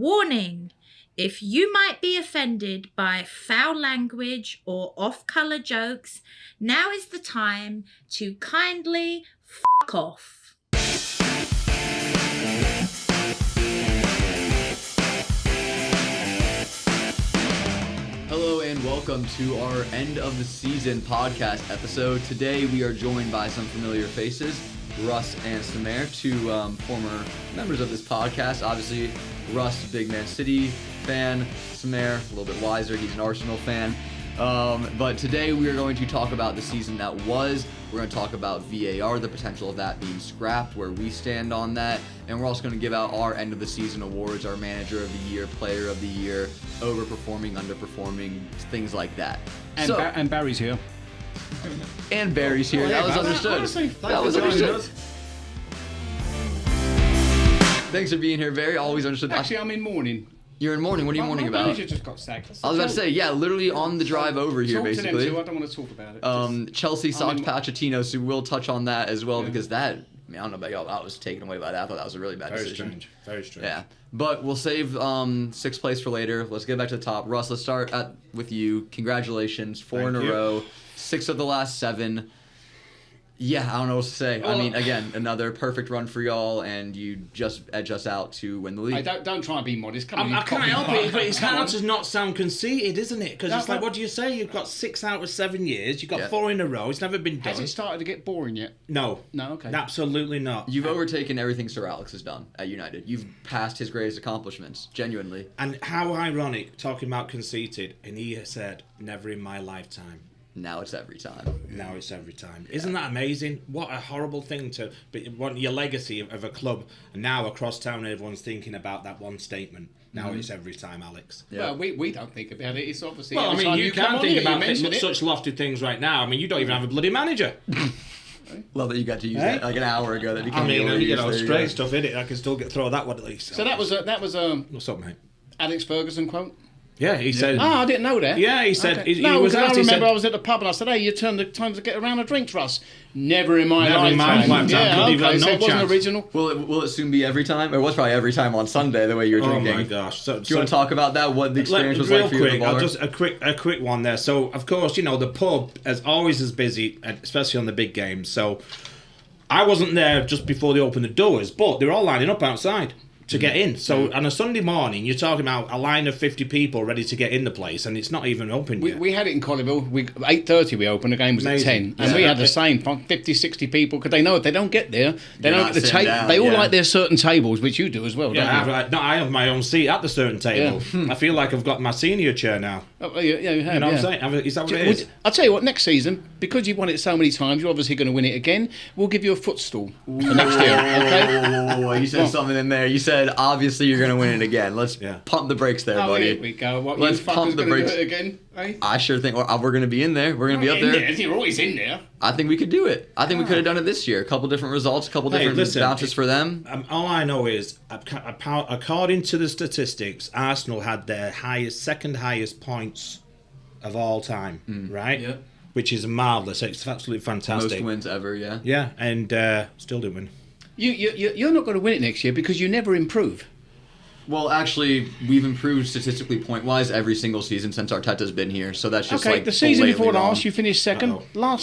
Warning. If you might be offended by foul language or off-color jokes, now is the time to kindly fuck off. Hello and welcome to our end of the season podcast episode. Today we are joined by some familiar faces, Russ and Samer, two former members of this podcast. Obviously, Russ, big Man City fan, Samer, a little bit wiser, he's an Arsenal fan. But today we are going to talk about the season that was. We're going to talk about VAR, the potential of that being scrapped, where we stand on that. And we're also going to give out our end of the season awards, our manager of the year, player of the year, overperforming, underperforming, things like that. And Barry's here. And Barry's here. That was understood. That was understood. Thanks for being here, Barry. Always understood. Actually, I'm in mourning. You're in mourning. What are you mourning about? My manager just got sacked. I was about to say, yeah, literally on the drive over here, basically. Talk to them too. I don't want to talk about it. Chelsea socked Pochettino, so we'll touch on that as well, because that, I don't know about y'all, I was taken away by that. I thought that was a really bad decision. Very strange. Yeah, but we'll save sixth place for later. Let's get back to the top. Russ, let's start with you. Congratulations, 4 in a row, 6 of the last 7. Yeah, I don't know what to say. I mean, again, another perfect run for y'all, and you just edge us out to win the league. Don't try and be modest. I can't help it, but it's hard to not sound conceited, isn't it? Because it's like, what do you say? You've got 6 out of 7 years. You've got 4 in a row. It's never been done. Has it started to get boring yet? No. No, okay. Absolutely not. You've overtaken everything Sir Alex has done at United. You've passed his greatest accomplishments, genuinely. And how ironic, talking about conceited, and he said, never in my lifetime. Now it's every time. Now it's every time. Yeah. Isn't that amazing? What a horrible thing to want your legacy of a club. And now across town, everyone's thinking about that one statement. Now it's every time, Alex. Yeah. Well, we don't think about it. It's obviously. Well, I mean, you can think about such lofty things right now. I mean, you don't even have a bloody manager. Love that you got to use that like an hour ago. That straight stuff in it. I can still throw that one at least. So that was what's up, mate? Alex Ferguson quote. Yeah, he said. Oh, I didn't know that. Yeah, he said. Okay. I was at the pub and I said, "Hey, you turned the time to get around a drink, Russ." Never in my lifetime. Yeah, okay, so it wasn't original. Will it soon be every time? It was probably every time on Sunday the way you were drinking. Oh my gosh! Do you want to talk about that? What the experience was like for you at the bar? Just a quick one there. So of course, the pub as always is busy, especially on the big games. So I wasn't there just before they opened the doors, but they were all lining up outside to get in. So on a Sunday morning, you're talking about a line of 50 people ready to get in the place, and it's not even open yet. We had it in Collierville. 8:30 we opened, the game was amazing. At 10. And we had the same, 50, 60 people, because they know if they don't get there, they don't get the table. They all like their certain tables, which you do as well, don't you? I have my own seat at the certain table. Yeah. I feel like I've got my senior chair now. Oh, yeah, you have, you know what I'm saying? Is that what it is? I'll tell you what, next season, because you've won it so many times, you're obviously going to win it again, we'll give you a footstool for next year, okay? Oh, you said something in there. You said, obviously, you're going to win it again. Let's pump the brakes there, buddy. Here we go. What, let's pump the brakes. Do it again, eh? I sure think we're going to be in there. We're going to be up there. You're always in there. I think we could do it. I think we could have done it this year. A couple different results, a couple different bounces for them. All I know is, according to the statistics, Arsenal had their second highest points of all time, right? Yeah. Which is marvellous. It's absolutely fantastic. Most wins ever, yeah. Yeah, and still didn't win. You're not going to win it next year because you never improve. Well, actually, we've improved statistically point-wise every single season since Arteta's been here, so that's just the season before last, you finished second.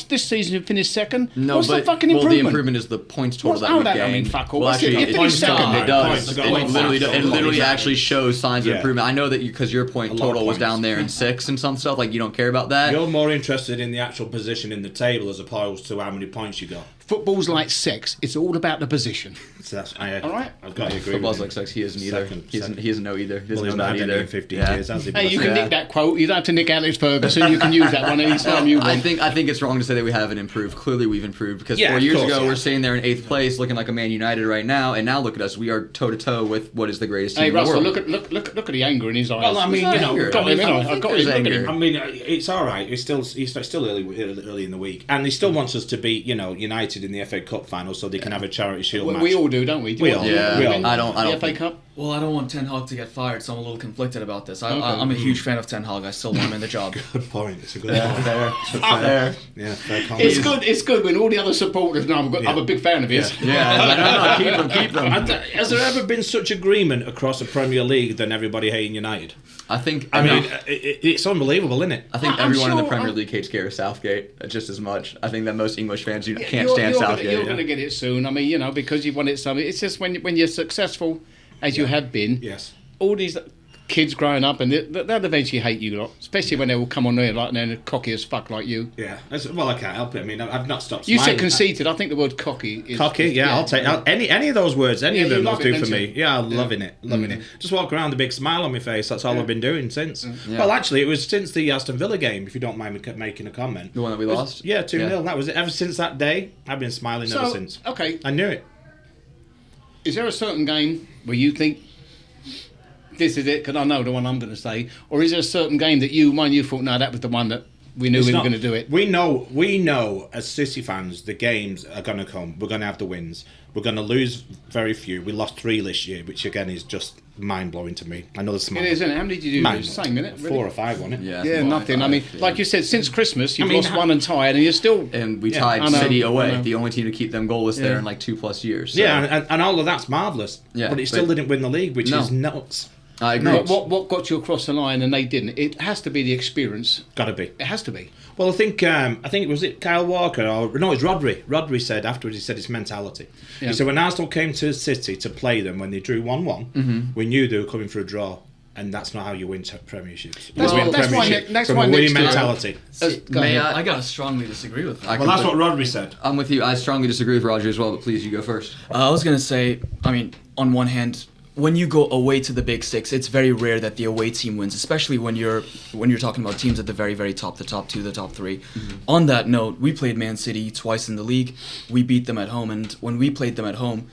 This season, you finished second. No, what's but the fucking improvement? The improvement is the points total that we've gained. I mean, fuck all. Well, actually, you finished second. It does. It literally actually shows signs of improvement. I know that because your point total was down there in 6 and some stuff, like you don't care about that. You're more interested in the actual position in the table as opposed to how many points you got. Football's like sex. It's all about the position. So that's all right. I've got to agree. Football's like sex. He isn't either. He doesn't know either. He doesn't know that either. In 15 years, has he? Hey, you can nick that quote. You don't have to nick Alex Ferguson. You can use that one anytime you want. I think it's wrong to say that we haven't improved. Clearly, we've improved because 4 years ago we're sitting there in 8th place, looking like a Man United right now, and now look at us. We are toe to toe with what is the greatest team in the world. Hey, Russell, look at the anger in his eyes. Well, I mean, I've got his anger. I mean, it's all right. It's still early in the week, and he still wants us to beat United in the FA Cup final so they can have a charity shield match. We all do, don't we? We all. Yeah. I don't. The FA Cup. Well, I don't want Ten Hag to get fired, so I'm a little conflicted about this. I'm a huge fan of Ten Hag. I still want him in the job. Good point. It's a good point. Fair. Yeah, fair comment. It's good when all the other supporters know I'm a big fan of his. Yeah, keep them. Has there ever been such agreement across the Premier League than everybody hating United? I think. I mean, it's unbelievable, isn't it? I think I'm everyone in the sure Premier I'm- League hates Gareth Southgate just as much. I think that most English fans can't You're stand Southgate. You're going to get it soon. I mean, because you wanted something. It's just when you're successful, as you have been. Yes. All these kids growing up, and they'll eventually hate you lot, especially when they will come on there like they're cocky as fuck like you. Yeah. Well, I can't help it. I mean, I've not stopped You smiling. said conceited. I think the word cocky is... Cocky, yeah, I'll take any of those words, any Yeah, of them you will love do it, for don't me. you? Yeah, I'm loving it. Just walk around with a big smile on my face. That's all I've been doing since. Yeah. Well, actually, it was since the Aston Villa game. If you don't mind me making a comment, The one that we It was- lost? Yeah, 2-0. Yeah. That was it. Ever since that day, I've been smiling ever So, since. okay, I knew it. is there a certain game where you think this is it, because I know the one I'm going to say, or is there a certain game that you thought, no, that was the one that we knew It's we were not- going to do it? We know as City fans, the games are going to come. We're going to have the wins. We're going to lose very few. We lost 3 this year, which again is just mind blowing to me. Another smile. It is, isn't it? How many did you Man, lose? Same, innit? Really? 4 or 5, wasn't it? Yeah, Yeah, well, nothing. I mean, like you said, since Christmas, you've I mean, lost one and tied, and you're still... And we Yeah, tied I know, City I away, know. the only team to keep them goalless there Yeah. in like 2+ years. So. Yeah, and all of that's marvellous. Yeah, but it still but- didn't win the league, which No. is nuts. I agree. What got you across the line and they didn't? It has to be the experience. Got to be. It has to be. Well, I think it was Kyle Walker or no, it's Rodri. Rodri said afterwards. He said it's mentality. Yeah. He said when Arsenal came to City to play them when they drew 1-1, we knew they were coming for a draw, and that's not how you win premierships. You That's win why- that's why premiership ne- that's from why a winning next year- mentality. Go May ahead. I gotta strongly disagree with that. I Well, that's what completely- Rodri said. I'm with you. I strongly disagree with Roger as well, but please, you go first. I was gonna say, I mean, on one hand, when you go away to the Big Six, it's very rare that the away team wins, especially when you're talking about teams at the very, very top, the top 2, the top 3. On that note, we played Man City twice in the league. We beat them at home, and when we played them at home,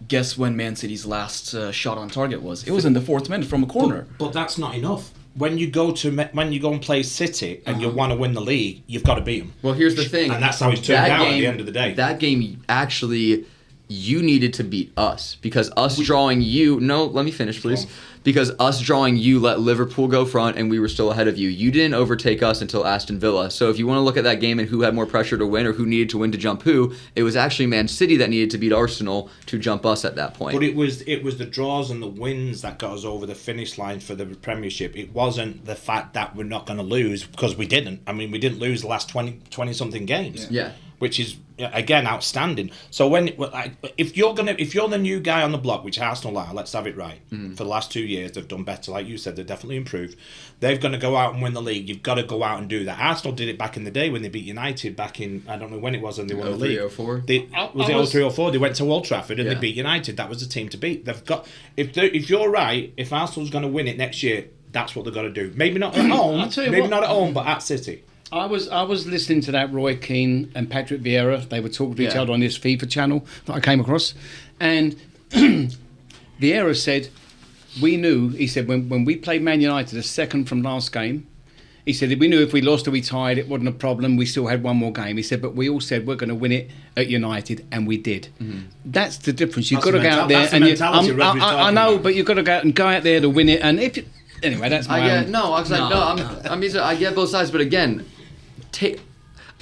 guess when Man City's last shot on target was? It was in the 4th minute from a corner. But that's not enough. When you go and play City and you want to win the league, you've got to beat them. Well, here's the thing. And that's how it's turned out at the end of the day. That game, actually, you needed to beat us because us drawing you... No, let me finish, please. Because us drawing you let Liverpool go front and we were still ahead of you. You didn't overtake us until Aston Villa. So if you want to look at that game and who had more pressure to win or who needed to win to jump who, it was actually Man City that needed to beat Arsenal to jump us at that point. But it was the draws and the wins that got us over the finish line for the Premiership. It wasn't the fact that we're not going to lose, because we didn't. I mean, we didn't lose the last 20-something games. Yeah. Which is, again, outstanding. So if you're the new guy on the block, which Arsenal are, let's have it right. For the last 2 years, they've done better. Like you said, they've definitely improved. They're going to go out and win the league. You've got to go out and do that. Arsenal did it back in the day when they beat United back in, I don't know when it was, and they won the league. 03-04? Was it 03-04? They went to Old Trafford and Yeah. they beat United. That was the team to beat. They've got. If you're right, if Arsenal's going to win it next year, that's what they've got to do. Maybe not at home. I'll tell you Maybe what. not at home, but at City. I was listening to that Roy Keane and Patrick Vieira. They were talking to each Yeah. other on this FIFA channel that I came across. And Vieira said, we knew, he said, when we played Man United, the second from last game, he said, we knew if we lost or we tied, it wasn't a problem. We still had one more game. He said, but we all said we're going to win it at United, and we did. That's the difference. You've That's got to the go out mental- there. that's the And mentality Rodri's I talking know, about. but you've got to go out there to win it. And if you, anyway, that's my I own. get I get both sides, but again,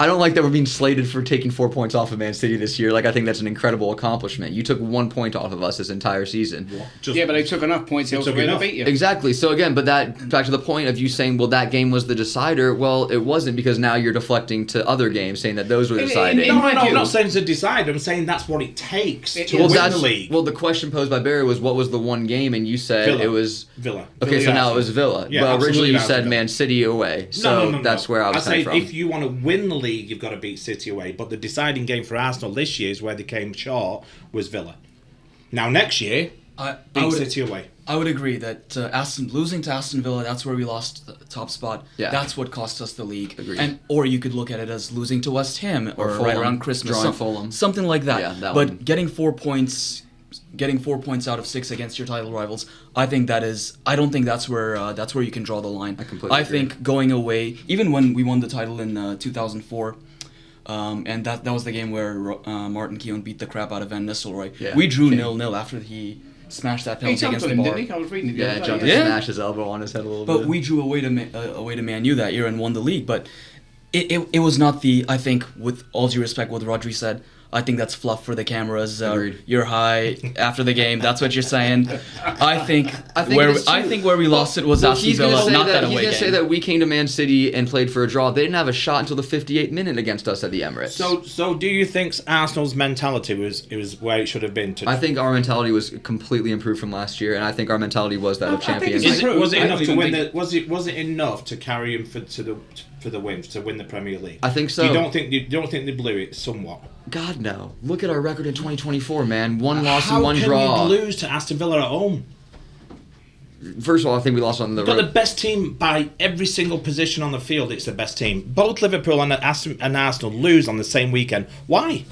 I don't like that we're being slated for taking 4 points off of Man City this year. Like, I think that's an incredible accomplishment. You took 1 point off of us this entire season. Yeah, but they took enough points elsewhere to enough. beat you. Exactly. So again, but that back to the point of you saying, well, that game was the decider. Well, it wasn't, because now you're deflecting to other games, saying that those were the deciding. in my No, view- I'm not saying it's a decider. I'm saying that's what it takes to Well, win the league. Well, the question posed by Barry was, what was the one game, and you said Villa. it was Villa. Okay, Villa so now Arsenal. it was Villa. Yeah, well, absolutely originally you now said it's Villa. Man City away, so No. that's where I was say coming from. if you want to win the league, you've got to beat City away. But the deciding game for Arsenal this year is where they came short was Villa. Now next year, beat City away. I would agree that losing to Aston Villa, that's where we lost the top spot. Yeah. That's what cost us the league. Agreed. Or you could look at it as losing to West Ham or right Fulham, around Christmas. drawing Fulham. Something like that. Yeah, that but one. getting 4 points out of 6 against your title rivals, I don't think that's where you can draw the line. I completely agree. think going away, even when we won the title in 2004, and that was the game where Martin Keown beat the crap out of Van Nistelrooy. Yeah, We drew shame. 0-0 after he smashed that He penalty jumped against on the him, bar. didn't he? I was reading it. the Yeah, other day, jumped Yeah. and smashed his elbow on his head a little But bit. we drew away to Man U that year and won the league. But it was not I think, with all due respect, what Rodri said, I think that's fluff for the cameras. Agreed. You're high after the game. That's what you're saying. I think it's where we lost it was Aston he's gonna Villa, say not that, that he's away gonna game. say that we came to Man City and played for a draw. They didn't have a shot until the 58th minute against us at the Emirates. So do you think Arsenal's mentality was where it should have been? I think our mentality was completely improved from last year, and I think our mentality was that of I think champions. it's Was it I enough don't to even win? think- Was it enough to carry him for the win, to win the Premier League? I think so. You don't think they blew it somewhat? God no! Look at our record in 2024, man. One loss How and one can draw. you lose to Aston Villa at home? First of all, I think we lost on the You've got the road. best team by every single position on the field. It's the best team. Both Liverpool and Arsenal lose on the same weekend. Why?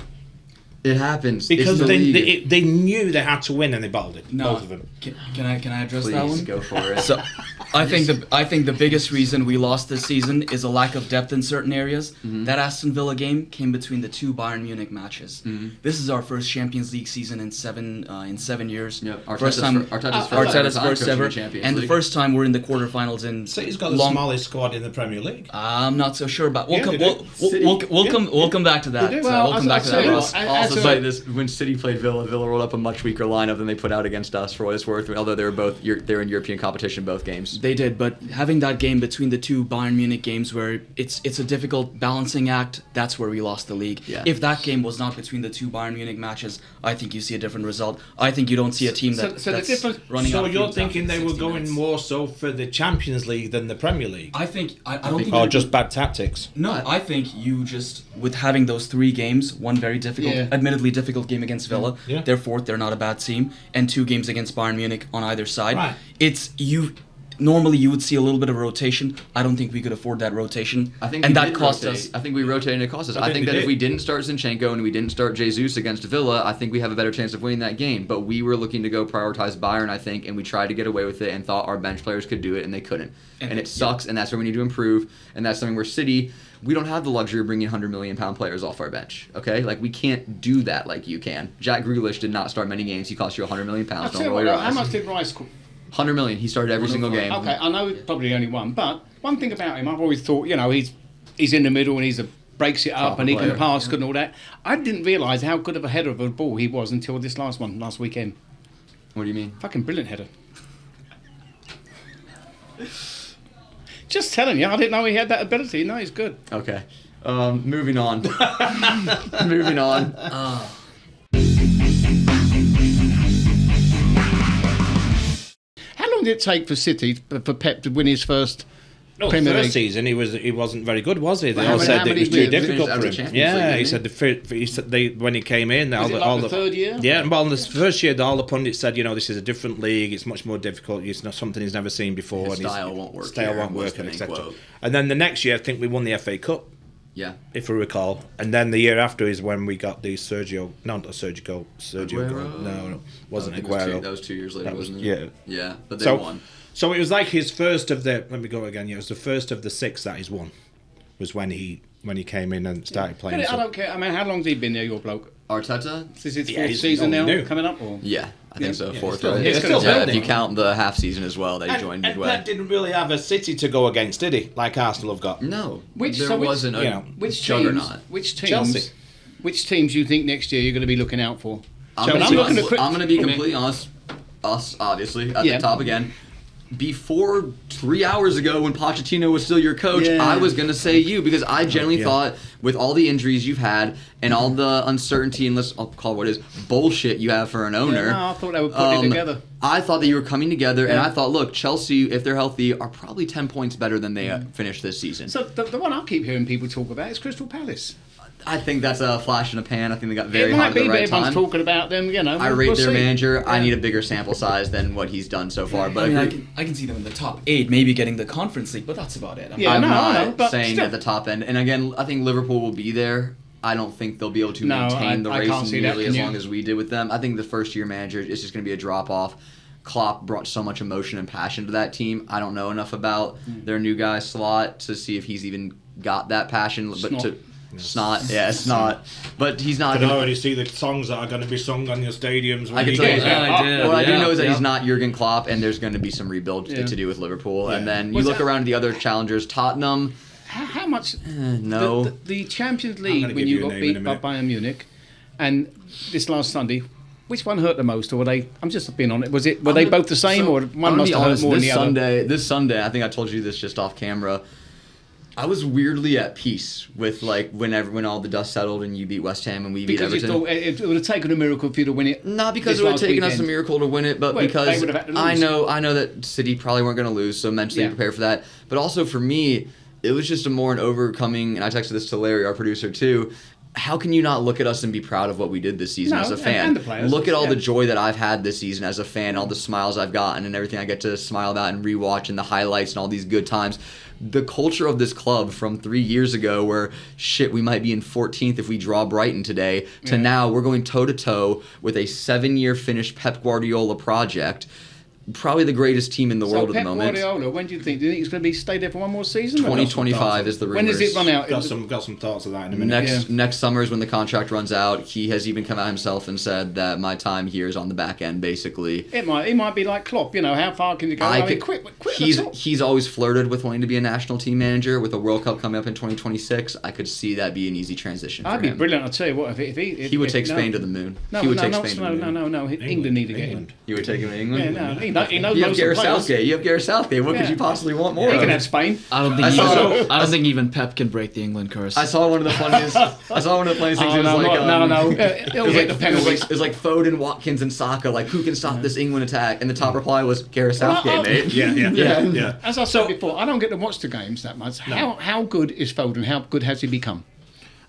It happens Because It's the league. they knew they had to win and they bottled it. No. Both of them. Can I address Please that one? go for it. So, I think the biggest reason we lost this season is a lack of depth in certain areas. Mm-hmm. That Aston Villa game came between the two Bayern Munich matches. Mm-hmm. This is our first Champions League season in 7 years. Yep. Arteta's first ever, and the first time we're in the quarterfinals in. City's got the smallest squad in the Premier League. I'm not so sure about. Yeah, they do. We'll come back to that. do. We'll come back to that. Ross. Also say this: when City played Villa rolled up a much weaker lineup than they put out against us. For what it's worth, although they were both they're in European competition both games. They did, but having that game between the two Bayern Munich games where it's a difficult balancing act, that's where we lost the league. Yeah. If that game was not between the two Bayern Munich matches, I think you see a different result. I think you don't see a team So the that's difference- running So out of you're fumes thinking after they were 60 going minutes. more so for the Champions League than the Premier League? I don't think. Or just bad tactics? No, I think you just, with having those 3 games, one very difficult, Yeah. admittedly difficult game against Villa, Yeah. they're fourth, they're not a bad team, and 2 games against Bayern Munich on either side. Right. Normally you would see a little bit of rotation. I don't think we could afford that rotation. I think and we that did cost rotate. us. I think we rotated and it cost us. I think think we that if did. we didn't start Zinchenko and we didn't start Jesus against Villa, I think we have a better chance of winning that game. But we were looking to go prioritize Bayern, I think, and we tried to get away with it and thought our bench players could do it, and they couldn't. And it sucks, and that's where we need to improve. And that's something where City, we don't have the luxury of bringing £100 million players off our bench. Okay, like we can't do that like you can. Jack Grealish did not start many games. He cost you £100 million. I'll Don't tell you roll what, your how eyes. much did Rice cost? 100 million. He started every single game. Okay, I know probably only one, but one thing about him, I've always thought, he's in the middle and breaks it up Proper and he player. can pass good and all that. I didn't realise how good of a header of a ball he was until this last weekend. What do you mean? Fucking brilliant header. Just telling you, I didn't know he had that ability. No, he's good. Okay. Moving on. Moving on. How long did it take for City, for Pep to win his first No, Premier first League? season he wasn't very good, was he? They How all many- said how that it many was too years? difficult Finished out for of him. Champions Yeah, League, he said he said when he came in, Was it like the third year? Yeah, well, in the first year, all the pundits said, this is a different league. It's much more difficult. It's not something he's never seen before. His and style won't work Style here, won't was work, the and main etc. quote. And then the next year, I think we won the FA Cup, Yeah. if I recall. And then the year after is when we got the Sergio goal. Aguero? No, wasn't I think it was Aguero. that was 2 years later, That was- wasn't it? yeah. Yeah, but they So- won. So it was like his first of the. Let me go again. Yeah, it was the first of the 6 that he's won. Was when he came in and started playing. I So- don't care. I mean, how long's he been there, your bloke? Arteta? Is this his Yeah, fourth he's season now, new. coming up? Or? Yeah, I think so. Yeah, Fourth, still- right? yeah, still Yeah, if building. you count the half season as well, they And, joined and midway. Pep didn't really have a City to go against, did he? Like Arsenal have got. No, Which- there so which- wasn't a you know, Which juggernaut. Chelsea. Which teams do you think next year you're going to be looking out for? I'm I'm gonna looking be, at quick- I'm gonna be completely honest. Us, obviously, at Yeah. the top again. Before 3 hours ago, when Pochettino was still your coach, Yeah. I was gonna say you because I genuinely Yeah. thought, with all the injuries you've had and all the uncertainty and I'll call it what it is bullshit you have for an owner. no, I thought they were putting it together. I thought that you were coming together, and Yeah. I thought, look, Chelsea, if they're healthy, are probably 10 points better than they finished this season. So the one I keep hearing people talk about is Crystal Palace. I think that's a flash in the pan. I think they got very It hot might at be, the but right everyone's time. talking about them, I rate we'll their see. manager. I Yeah. need a bigger sample size than what he's done so far. But I can see them in the top 8, maybe getting the Conference League, but that's about it. Yeah, I'm no, I know, not but saying still. at the top end. And again, I think Liverpool will be there. I don't think they'll be able to No, maintain the I race can't see that, nearly can as you? long as we did with them. I think the first-year manager is just going to be a drop-off. Klopp brought so much emotion and passion to that team. I don't know enough about their new guy Slot to see if he's even got that passion. But Snot. Snot. Yeah, snot. But he's not. I can already see the songs that are going to be sung on your stadiums. I can tell you. What I do know is that yeah. he's not Jurgen Klopp, and there's going to be some rebuild to do with Liverpool. And then you look around at the other challengers, Tottenham. How much? No. The Champions League, when you got beat by Bayern Munich, and this last Sunday, which one hurt the most, or were they? I'm just being on it. Were they both the same, or one must have hurt more than the other? This Sunday, I think I told you this just off camera. I was weirdly at peace with when all the dust settled and you beat West Ham and we beat Everton. Because it would have taken a miracle for you to win it. Not because it would have taken us a miracle to win it, but because I know that City probably weren't going to lose, so mentally prepare for that. But also for me, it was just an overcoming, and I texted this to Larry, our producer, too. How can you not look at us and be proud of what we did this season as a fan? And the players, look at all the joy that I've had this season as a fan, all the smiles I've gotten and everything I get to smile about and rewatch and the highlights and all these good times. The culture of this club from 3 years ago where, we might be in 14th if we draw Brighton today, to now we're going toe-to-toe with a 7-year finished Pep Guardiola project. Probably the greatest team in the world at the moment. Pep Guardiola, when do you think? Do you think he's going to stay there for one more season? 2025 is the rumors. When does it run out? Got some thoughts of that in a minute. Next summer is when the contract runs out. He has even come out himself and said that my time here is on the back end, basically. He might be like Klopp. How far can you go? Quit he's always flirted with wanting to be a national team manager. With the World Cup coming up in 2026, I could see that be an easy transition for him. That'd be brilliant. I'll tell you what. If he would take Spain to the moon. No. England need to get him. You would take him to England? Yeah, no. He knows most of the Southgate. You have Gareth Southgate. What could you possibly want more? He can have Spain. I don't think even Pep can break the England curse. I saw one of the funniest. things. It was like Foden, Watkins, and Saka. Like, who can stop this England attack? And the top reply was Gareth Southgate, mate. Yeah. As I said before, I don't get to watch the games that much. How good is Foden? How good has he become?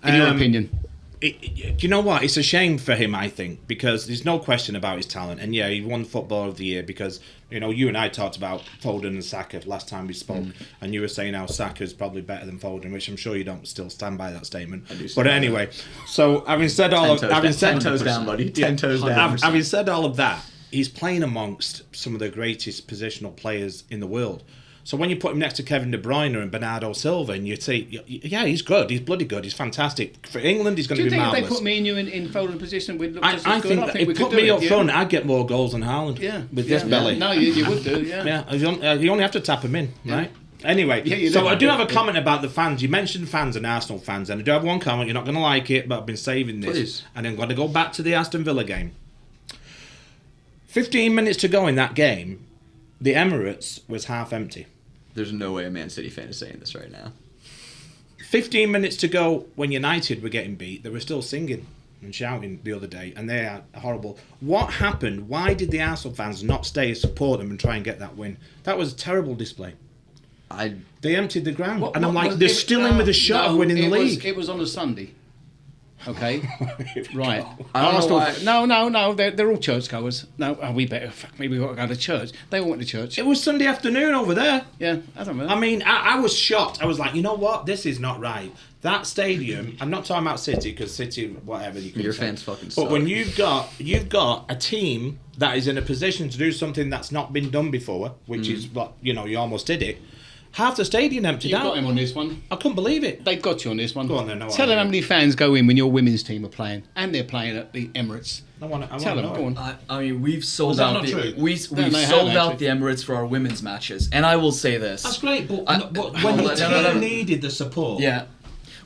In your opinion? You know what? It's a shame for him, I think, because there's no question about his talent. And he won Footballer of the Year because, you and I talked about Foden and Saka last time we spoke, and you were saying how Saka's probably better than Foden, which I'm sure you don't still stand by that statement. But anyway, so having said all of 10 toes down, buddy. 10 toes down. Having said all of that, he's playing amongst some of the greatest positional players in the world. So when you put him next to Kevin De Bruyne and Bernardo Silva, and you say, yeah, he's good, he's bloody good, he's fantastic. For England, he's going to be marvellous. Do you think if they put me and you in Foden position, we'd look just I as good? think if put me up front, I'd get more goals than Haaland. With this belly. No, you would do, yeah. You only have to tap him in, right? Anyway, so I do have a comment about the fans. You mentioned fans and Arsenal fans, and I do have one comment. You're not going to like it, but I've been saving this. Please. And I'm going to go back to the Aston Villa game. 15 minutes to go in that game, the Emirates was half empty. There's no way a Man City fan is saying this right now. 15 minutes to go when United were getting beat, they were still singing and shouting the other day, and they are horrible. What happened? Why did the Arsenal fans not stay and support them and try and get that win? That was a terrible display. They emptied the ground, and I'm like, they're still in with a shot of winning the league. It was on a Sunday. Okay, right. I don't know why. No. They're all churchgoers. No, we better. Maybe we got to go to church. They all went to church. It was Sunday afternoon over there. Yeah, I don't know. I mean, I was shocked. I was like, you know what? This is not right. That stadium. I'm not talking about City because City, whatever you can. Your say. fans fucking suck. But when you've got a team that is in a position to do something that's not been done before, which is what you almost did it. Half the stadium emptied out. You got him on this one. I couldn't believe it. They've got you on this one. Go on then. Tell them how many fans go in when your women's team are playing, and they're playing at the Emirates. I want Tell them. Go on. I mean, we've sold that out not true? we've sold out the Emirates for our women's matches, and I will say this. That's great, but when the team needed the support. Yeah.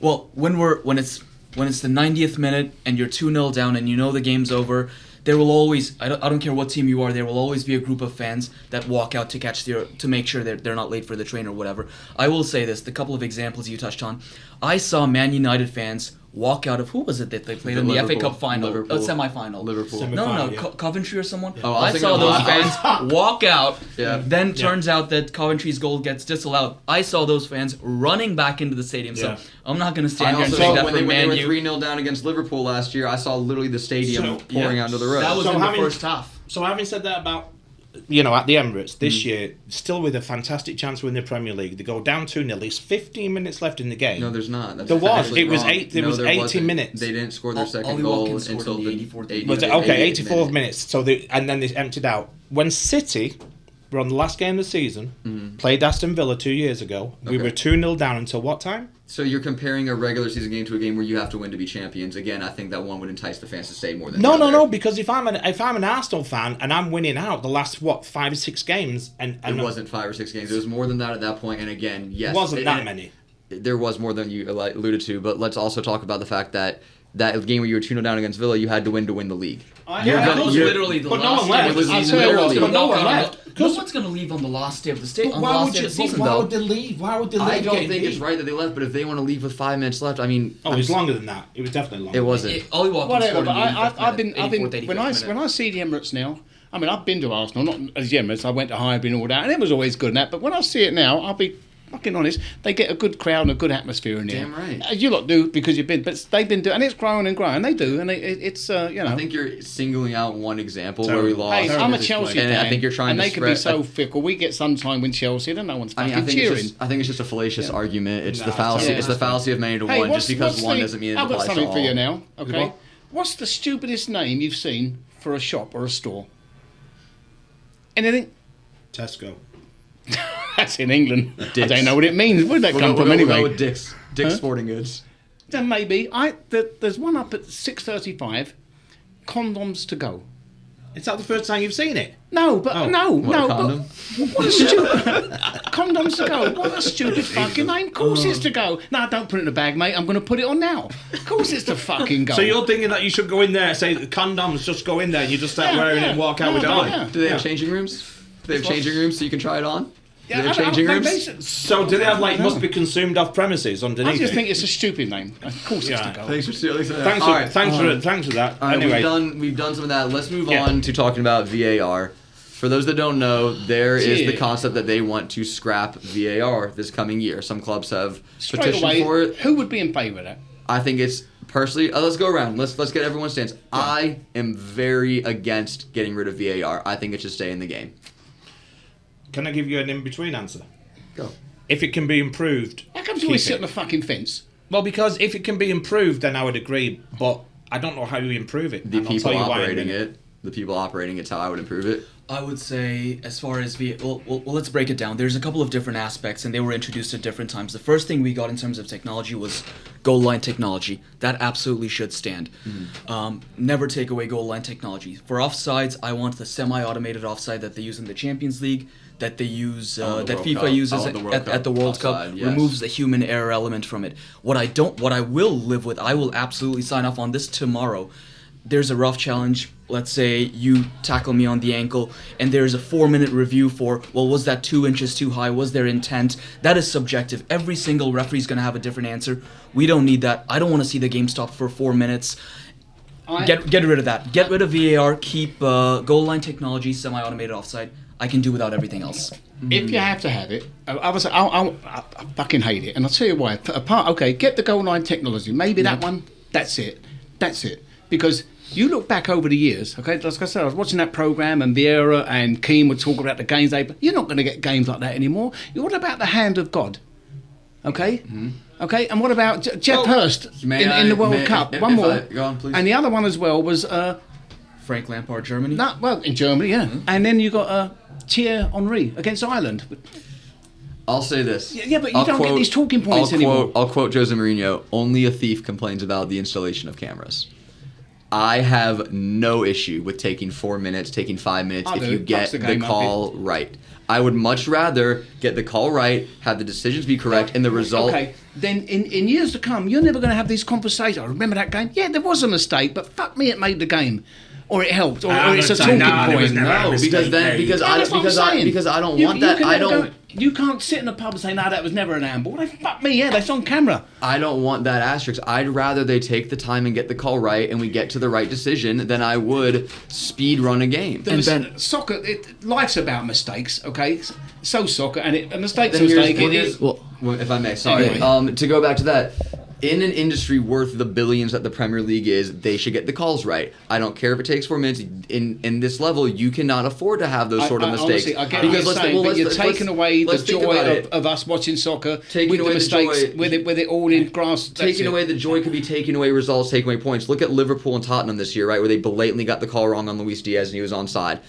Well, when it's the 90th minute and you're 2-0 down and you know the game's over, there will always, I don't care what team you are, there will always be a group of fans that walk out to make sure they're not late for the train or whatever. I will say this, the couple of examples you touched on, I saw Man United fans walk out of, who was it that they played in the FA Cup final, semi-final? Liverpool. No, Coventry or someone. Oh, I saw those fans walk out. Yeah. Then turns out that Coventry's goal gets disallowed. I saw those fans running back into the stadium. So I'm not going to stand here and say that for Man when they U. were 3-0 down against Liverpool last year, I saw literally the stadium pouring onto the road. That was in the first half. So having said that about at the Emirates this year, still with a fantastic chance to win the Premier League, they go down 2-0. There's 15 minutes left in the game. No, there's not. That's there was. factually It was wrong. eight. There was 80 minutes. They didn't score their second Ollie goal Watkins scored until in the the 84th 84th minute. So and then they emptied out. When City were on the last game of the season, played Aston Villa 2 years ago, we were 2-0 down until what time? So you're comparing a regular season game to a game where you have to win to be champions. Again, I think that one would entice the fans to stay more than the other. No. Because if I'm an Arsenal fan and I'm winning out the last 5 or 6 games, and it wasn't 5 or 6 games. It was more than that at that point. And again, yes, it wasn't that many. There was more than you alluded to. But let's also talk about the fact that game where you were 2-0 down against Villa, you had to win the league. That was literally the but last no one game. left. It was I'll even tell you literally- what, no one left. No one's going to leave on the last day of the state. But On the why last would day you? of the season, Why though. would they leave? Why would they leave? I don't game think B? it's right that they left, but if they want to leave with 5 minutes left, I mean... Oh, it was longer than that. It was definitely longer. It wasn't. Ollie Watkins Whatever, scored but in the 85th I've been minute, 84th, when 85th I see the Emirates now. I mean, I've been to Arsenal, not as the Emirates. I went to Highbury and all that, and it was always good and that. But when I see it now, I'll be fucking honest. They get a good crowd and a good atmosphere in there. Damn right. You lot do because you've been, but they've been doing, and it's growing and growing. They do, and it's you know. I think you're singling out one example where we lost. Hey, I'm a this Chelsea point. fan, And I think you're trying and to they can be spread- so fickle. We get sunshine with Chelsea, and no one's I fucking think cheering. I think it's just a fallacious argument. It's Nah, the fallacy. yeah. It's the fallacy of many to Hey, one. Just because one the- doesn't mean it I've got applies to something all. for you now. Okay, what? what's the stupidest name you've seen for a shop or a store? Anything? Tesco. That's in England. I Dick's. don't know what it means. Where'd that come from We'll anyway? go with Dick's Sporting Goods. Then maybe there's one up at 6:35. Condoms to go. Is that the first time you've seen it? No, but Oh. no, What, no. a condom? But what a stupid condoms to go. What a stupid fucking name. Of course it's to go. No, don't put it in the bag, mate. I'm going to put it on now. Of course it's to fucking go. So you're thinking that you should go in there and say the condoms, just go in there and you just start Yeah, wearing yeah. it and walk out No, with it no, on? yeah. Do they have changing rooms? Do they have changing rooms so you can try it on? Do they have I- changing I- rooms? So do they have like No. must be consumed off premises underneath? I just it? think it's a stupid name. Of course it's to Yeah. go. Thanks for stealing that. Thanks All for right. thanks for that. All right, Anyway, we've done some of that. Let's move Yeah. on to talking about VAR. For those that don't know, there is the Yeah. concept that they want to scrap VAR this coming year. Some clubs have Straight petitioned away, for it. who would be in favour of that? I think it's personally. Let's go around. Let's get everyone's stance. I am very against getting rid of VAR. I think it should stay in the game. can I give you an in-between answer? Go. If it can be improved, How come you keep always sit it. on the fucking fence? Well, because if it can be improved, then I would agree. But I don't know how you improve it. The and I'll people tell you why in a operating minute. it. The people operating it's how I would improve it. I would say, as far as well, let's break it down. There's a couple of different aspects, and they were introduced at different times. The first thing we got in terms of technology was goal line technology. That absolutely should stand. Never take away goal line technology. For offsides, I want the semi-automated offside that they use in the Champions League, that they use, Oh, the that World FIFA Cup. uses Oh, the World at the World Cup. Offside, yes. Removes the human error element from it. What I will live with, I will absolutely sign off on this tomorrow. There's a rough challenge. Let's say you tackle me on the ankle, and there's a 4-minute review for, well, was that 2 inches too high? Was there intent? That is subjective. Every single referee's going to have a different answer. We don't need that. I don't want to see the game stop for 4 minutes. Get rid of that. Get rid of VAR. Keep goal line technology, semi-automated offside. I can do without everything else. If you have to have it, I fucking hate it, and I'll tell you why. Okay, get the goal line technology. Maybe that one. That's it. Because you look back over the years. Okay, like I said, I was watching that program, and Vieira and Keane would talk about the games. You're not going to get games like that anymore. What about the hand of God? Okay. Okay, and what about Jeff Hurst in the World Cup? One more. Go on, please. And the other one as well was Frank Lampard, Germany. in Germany, yeah. And then you got Thierry Henry against Ireland. I'll say this. Yeah, but you don't get these talking points anymore. I'll quote Jose Mourinho. Only a thief complains about the installation of cameras. I have no issue with taking 4 minutes, taking 5 minutes I if do. you get Fucks the the game up, call right. I would much rather get the call right, have the decisions be correct, and the result. Okay, then in years to come, you're never going to have these conversations. I remember that game. Yeah, there was a mistake, but fuck me, it made the game. Or it helped, or it's a talking there was point. never a No, mistake because then made. because Yeah, I that's what I'm saying. because I don't You- want you that. can I never don't. go- you can't sit in a pub and say, "No, that was never an handball." They fuck me. Yeah, that's on camera. I don't want that asterisk. I'd rather they take the time and get the call right, and we get to the right decision than I would speed run a game. Soccer, life's about mistakes. Okay, so soccer, and a mistake's a Then mistake. well, if I may, sorry. Anyway. To go back to that, in an industry worth the billions that the Premier League is, they should get the calls right. I don't care if it takes 4 minutes. In this level, you cannot afford to have those sort of mistakes. Honestly, I get what you're saying, but you're taking away the joy of us watching soccer Taking with the away the mistakes, joy. with it all in grass. Taking away the joy could be taking away results, taking away points. Look at Liverpool and Tottenham this year, right, where they blatantly got the call wrong on Luis Diaz and he was onside.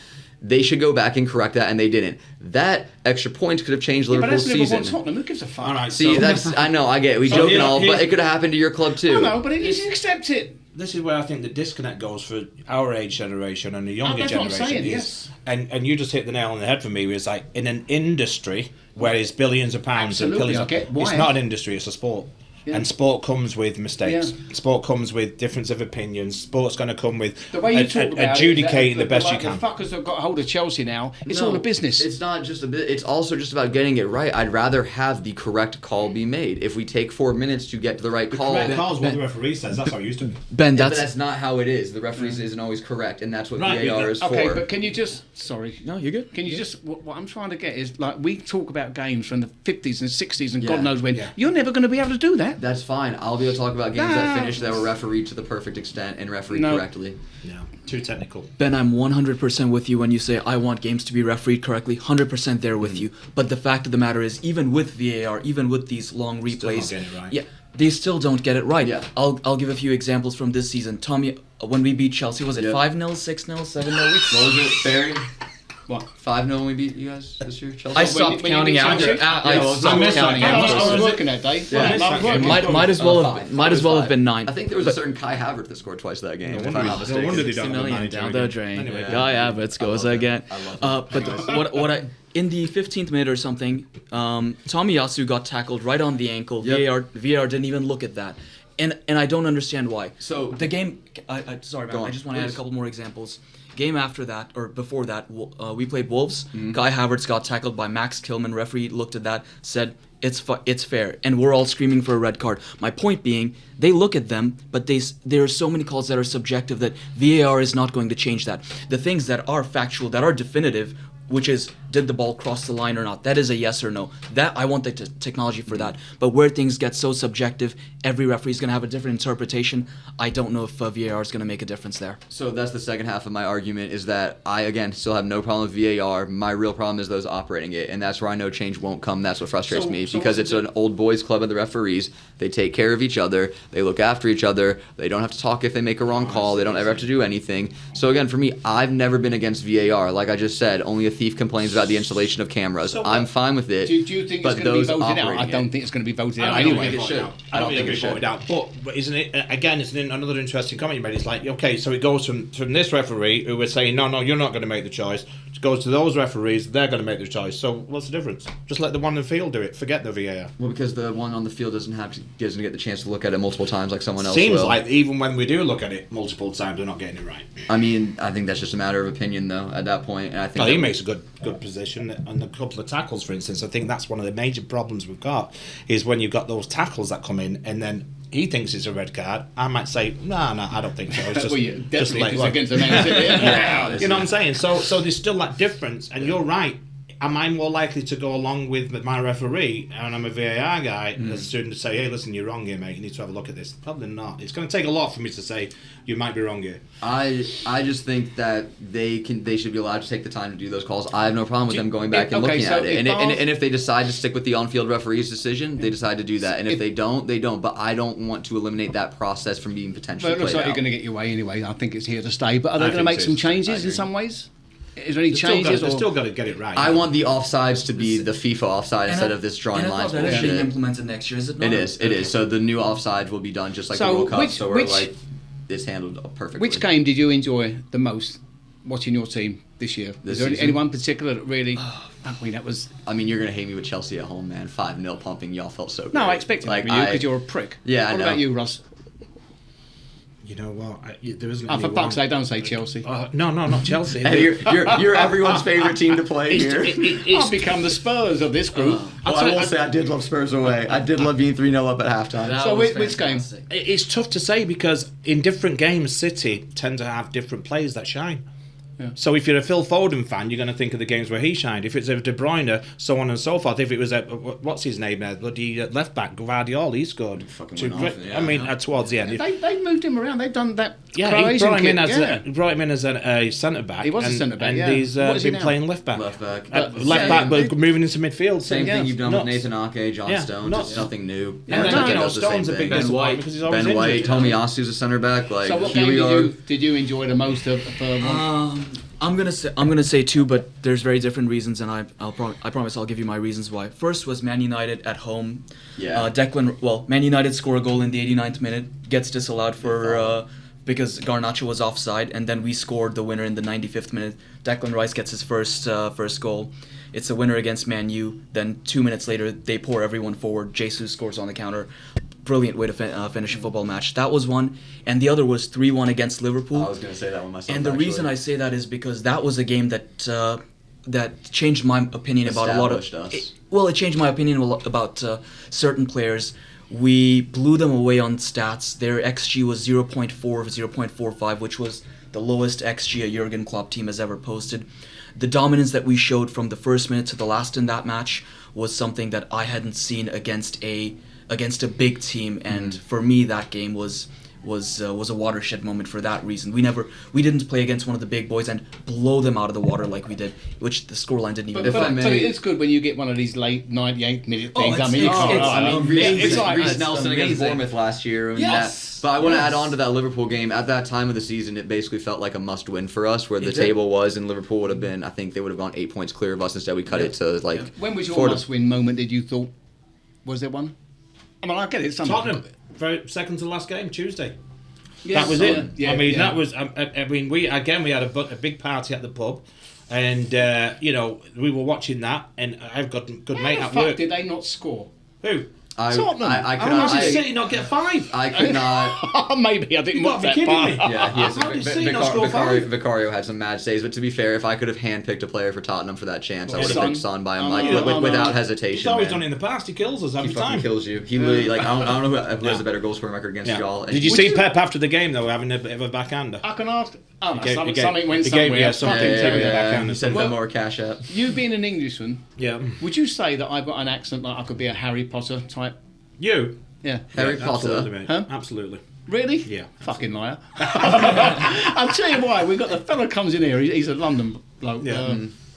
They should go back and correct that, and they didn't. That extra points could have changed But Liverpool's that's Liverpool season. Tottenham. Who gives a fuck? All right, See, I know, I get it. We joke and all, but it could have happened to your club too. I know, but you should accept it. This is where I think the disconnect goes for our age generation and the younger that's what I'm generation. saying, is, and you just hit the nail on the head for me. It's like in an industry where it's billions of pounds Absolutely, and billions. I get why. It's not an industry; it's a sport. Yeah. And sport comes with mistakes. Yeah. Sport comes with difference of opinions. Sport's going to come with The way you talk about adjudicating the best you The can. fuckers that got hold of Chelsea now, it's No, all a business. It's not just a bit. It's also just about getting it right. I'd rather have the correct call be made. If we take 4 minutes to get to the right call, Correct call's what the referee says. That's how it used to be. Ben, but that's that's not how it is. The referees isn't always correct, and that's what Right, VAR is Okay, for. but can you just... Sorry. no, you're good. Can you just... What I'm trying to get is, like, we talk about games from the 50s and 60s and Yeah. God knows when. Yeah. You're never going to be able to do that. That's fine. I'll be able to talk about games that No. finished that were refereed to the perfect extent and refereed No. correctly. Yeah, too technical. Ben, I'm 100% with you when you say I want games to be refereed correctly. 100% there with you. But the fact of the matter is, even with VAR, even with these long Still not replays, getting it right. yeah, they still don't get it right. Yeah. I'll give a few examples from this season. Tommy, when we beat Chelsea, was it Yeah. 5-0, 6-0, 7-0? What was it, Barry? What? 5-0 when we beat you guys this year, Chelsea? I stopped when you counting beat after. Chelsea? I well, stopped missed counting that. I after. was was it? working that day. Yeah. I was working. Might as well have Five. might as well have been 9. I think there was a certain Kai Havertz that scored twice that game. if I'm not No mistaken. wonder they 60 don't have a million manager down again. the drain. Anyway, Guy Havertz goes again. I love him. But what I in the 15th minute or something, Tomiyasu got tackled right on the ankle. Yep. VAR didn't even look at that, and I don't understand why. So- the game. Sorry, man, Go on, I just want to add a please. couple more examples. Game after that, or before that, we played Wolves. Mm-hmm. Guy Havertz got tackled by Max Kilman. Referee looked at that, said it's fair, and we're all screaming for a red card. My point being, they look at them, but there are so many calls that are subjective that VAR is not going to change that. The things that are factual, that are definitive, which is did the ball cross the line or not, that is a yes or no. That I want the technology for that. But where things get so subjective, every referee is going to have a different interpretation. I don't know if VAR is going to make a difference there. So that's the second half of my argument, is that I, again, still have no problem with VAR. My real problem is those operating it, and that's where I know change won't come. That's what frustrates me, because it's an old boys club of the referees. They take care of each other. They look after each other. They don't have to talk if they make a wrong call. They don't ever have to do anything. So again, for me, I've never been against VAR. Like I just said, only a thief complains about the installation of cameras. So I'm fine with it. Do you think but it's going to be those voted out? I operating don't it- think it's going to be voted out I don't anyway. think it should. I don't think it should. Voted out. But isn't it again? It's another interesting comment you made. It's like, okay, so it goes from this referee who was saying no, you're not going to make the choice. It goes to those referees, they're going to make the choice. So what's the difference? Just let the one in the field do it. Forget the VAR. Well, because the one on the field doesn't get the chance to look at it multiple times like someone else Seems will. like even when we do look at it multiple times, we're not getting it right. I mean, I think that's just a matter of opinion, though. At that point, and I think Well, he that- makes a good position on a couple of tackles, for instance. I think that's one of the major problems we've got is when you've got those tackles that come in and then he thinks it's a red card. I might say, no, I don't think so. It's just, Well, yeah, just definitely like, if it's look. against the Man City. Yeah, you know what I'm saying? So there's still that difference, and you're right. Am I more likely to go along with my referee, and I'm a VAR guy, as soon to say, hey, listen, you're wrong here, mate. You need to have a look at this. Probably not. It's going to take a lot for me to say you might be wrong here. I just think that they should be allowed to take the time to do those calls. I have no problem with them going back and okay, looking so at it. if And if they decide to stick with the on-field referee's decision, they decide to do that. And if they don't, they don't. But I don't want to eliminate that process from being potentially But it looks played like you're out. going to get your way anyway. I think it's here to stay. But are they I going to think make so, some too. I changes in agree. some ways? Is there any They've changes? still got to get it right. I want the offsides to be the FIFA offside instead of this drawing and I lines thought that is being bullshit. implemented next year, is it not? It is. So the new offsides will be done just like So the World Cup. which- So we're which- like, it's handled perfectly. Which game did you enjoy the most watching your team this year? This Is there season? anyone particular that really... I mean, that was... I mean, you're gonna hate me with Chelsea at home, man. 5-0 pumping. Y'all felt so good. No, I expected it from you because you're a prick. Yeah, I what know. about you, Russ? You know what? There isn't. Oh, for any fuck's one- sake, don't say Chelsea. No, not Chelsea. Hey, you're everyone's favorite team to play here. I've become the Spurs of this group. Well, I will say I did love Spurs away. I did love being 3-0 up at halftime. That So was which game? fantastic. It's tough to say because in different games, City tend to have different players that shine. Yeah. So if you're a Phil Foden fan, you're going to think of the games where he shined. If it's a De Bruyne, so on and so forth. If it was a what's his name there, bloody left back Guardiola, he scored. fucking went off, yeah. I mean, towards the end. They moved him around. They've done that. Yeah, he Croatian brought him in kid, as yeah. a centre back. He was a centre-back, and yeah. he's What is he been now? playing left back. Left back. Left back, but moving into midfield. Same Yeah. thing you've done Nuts. with Nathan Ake, John Yeah, Stones. nuts. It's nothing new. And Every then, team you know, does the same Stone's a big thing. Ben disappointment White. because he's always Ben White, injured. Tommy Yasu's a centre back. Like So what here game we are. did you enjoy the most of one? I'm gonna say two, but there's very different reasons, and I promise I'll give you my reasons why. First was Man United at home. Yeah. Man United score a goal in the 89th minute, gets disallowed for because Garnacho was offside, and then we scored the winner in the 95th minute. Declan Rice gets his first goal. It's a winner against Man U. Then 2 minutes later, they pour everyone forward. Jesus scores on the counter. Brilliant way to finish a football match. That was one, and the other was 3-1 against Liverpool. I was going to say that one myself. And the reason I say that is because that was a game that changed my opinion about a lot of. It changed my opinion about certain players. We blew them away on stats. Their XG was 0.4, 0.45, which was the lowest XG a Jurgen Klopp team has ever posted. The dominance that we showed from the first minute to the last in that match was something that I hadn't seen against a big team, and for me that game was a watershed moment for that reason. We didn't play against one of the big boys and blow them out of the water like we did, which the scoreline didn't even. But it's good when you get one of these late 98th minute things. Reece Nelson against Bournemouth last year. But I want to add on to that Liverpool game. At that time of the season, it basically felt like a must-win for us, where the table was, and Liverpool would have been. I think they would have gone 8 points clear of us. Instead, we cut it to like. Yeah. When was your must-win moment? Did you thought? Was there one? I mean, I get it. Tottenham, second to last game, Tuesday. Yes. That was it. That was. We had a big party at the pub, and we were watching that, and I've got a good mate at work. Did they not score? Who? Tottenham. How did City not get 5? I could not. Maybe I didn't watch that part. Yeah, Vicario had some mad saves, but to be fair, if I could have handpicked a player for Tottenham for that chance, I would have picked Son by him, without hesitation. He's always done in the past. He kills us every time. He kills you. He literally, I don't know who has a better goal scoring record against y'all. Did you see Pep after the game though, having a bit of a backhander? I can ask. Something went somewhere. He said no more cash up. You being an Englishman, would you say that I've got an accent like I could be a Harry Potter type? You? Yeah. Harry Potter? Absolutely, mate. Huh? Absolutely. Really? Yeah. Fucking liar. I'll tell you why. We've got the fella comes in here. He's a London bloke.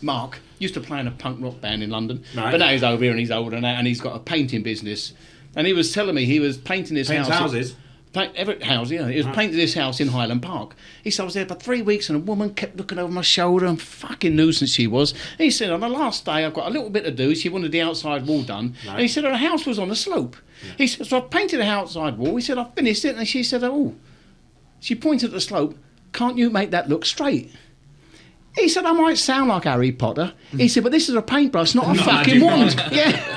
Mark used to play in a punk rock band in London, but now he's over here and he's older now, and he's got a painting business. And he was telling me he was painting his house. Houses. He was painting this house in Highland Park. He said I was there for 3 weeks and a woman kept looking over my shoulder, and fucking nuisance she was. And he said on the last day I've got a little bit to do. She wanted the outside wall done, and he said her house was on a slope. He said so I painted the outside wall. He said I finished it, and she said she pointed at the slope. Can't you make that look straight? He said I might sound like Harry Potter. He said but this is a paintbrush, not a fucking wand. Yeah.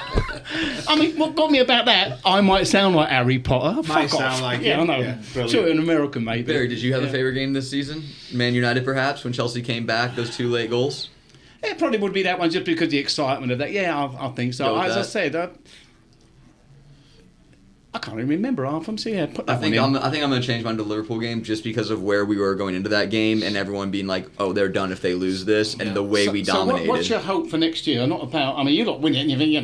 I mean, what got me about that? I might sound like Harry Potter. Might sound like I know. Yeah, sure, an American maybe. Barry, did you have a favorite game this season? Man United, perhaps, when Chelsea came back, those 2 late goals. It probably would be that one just because of the excitement of that. Yeah, I think so. As I said, I can't even remember half of them. So put that I think I'm going to change mine to the Liverpool game just because of where we were going into that game and everyone being like, oh, they're done if they lose this, and the way we dominated. So what's your hope for next year? Not about. I mean, you lot win it, and you think, you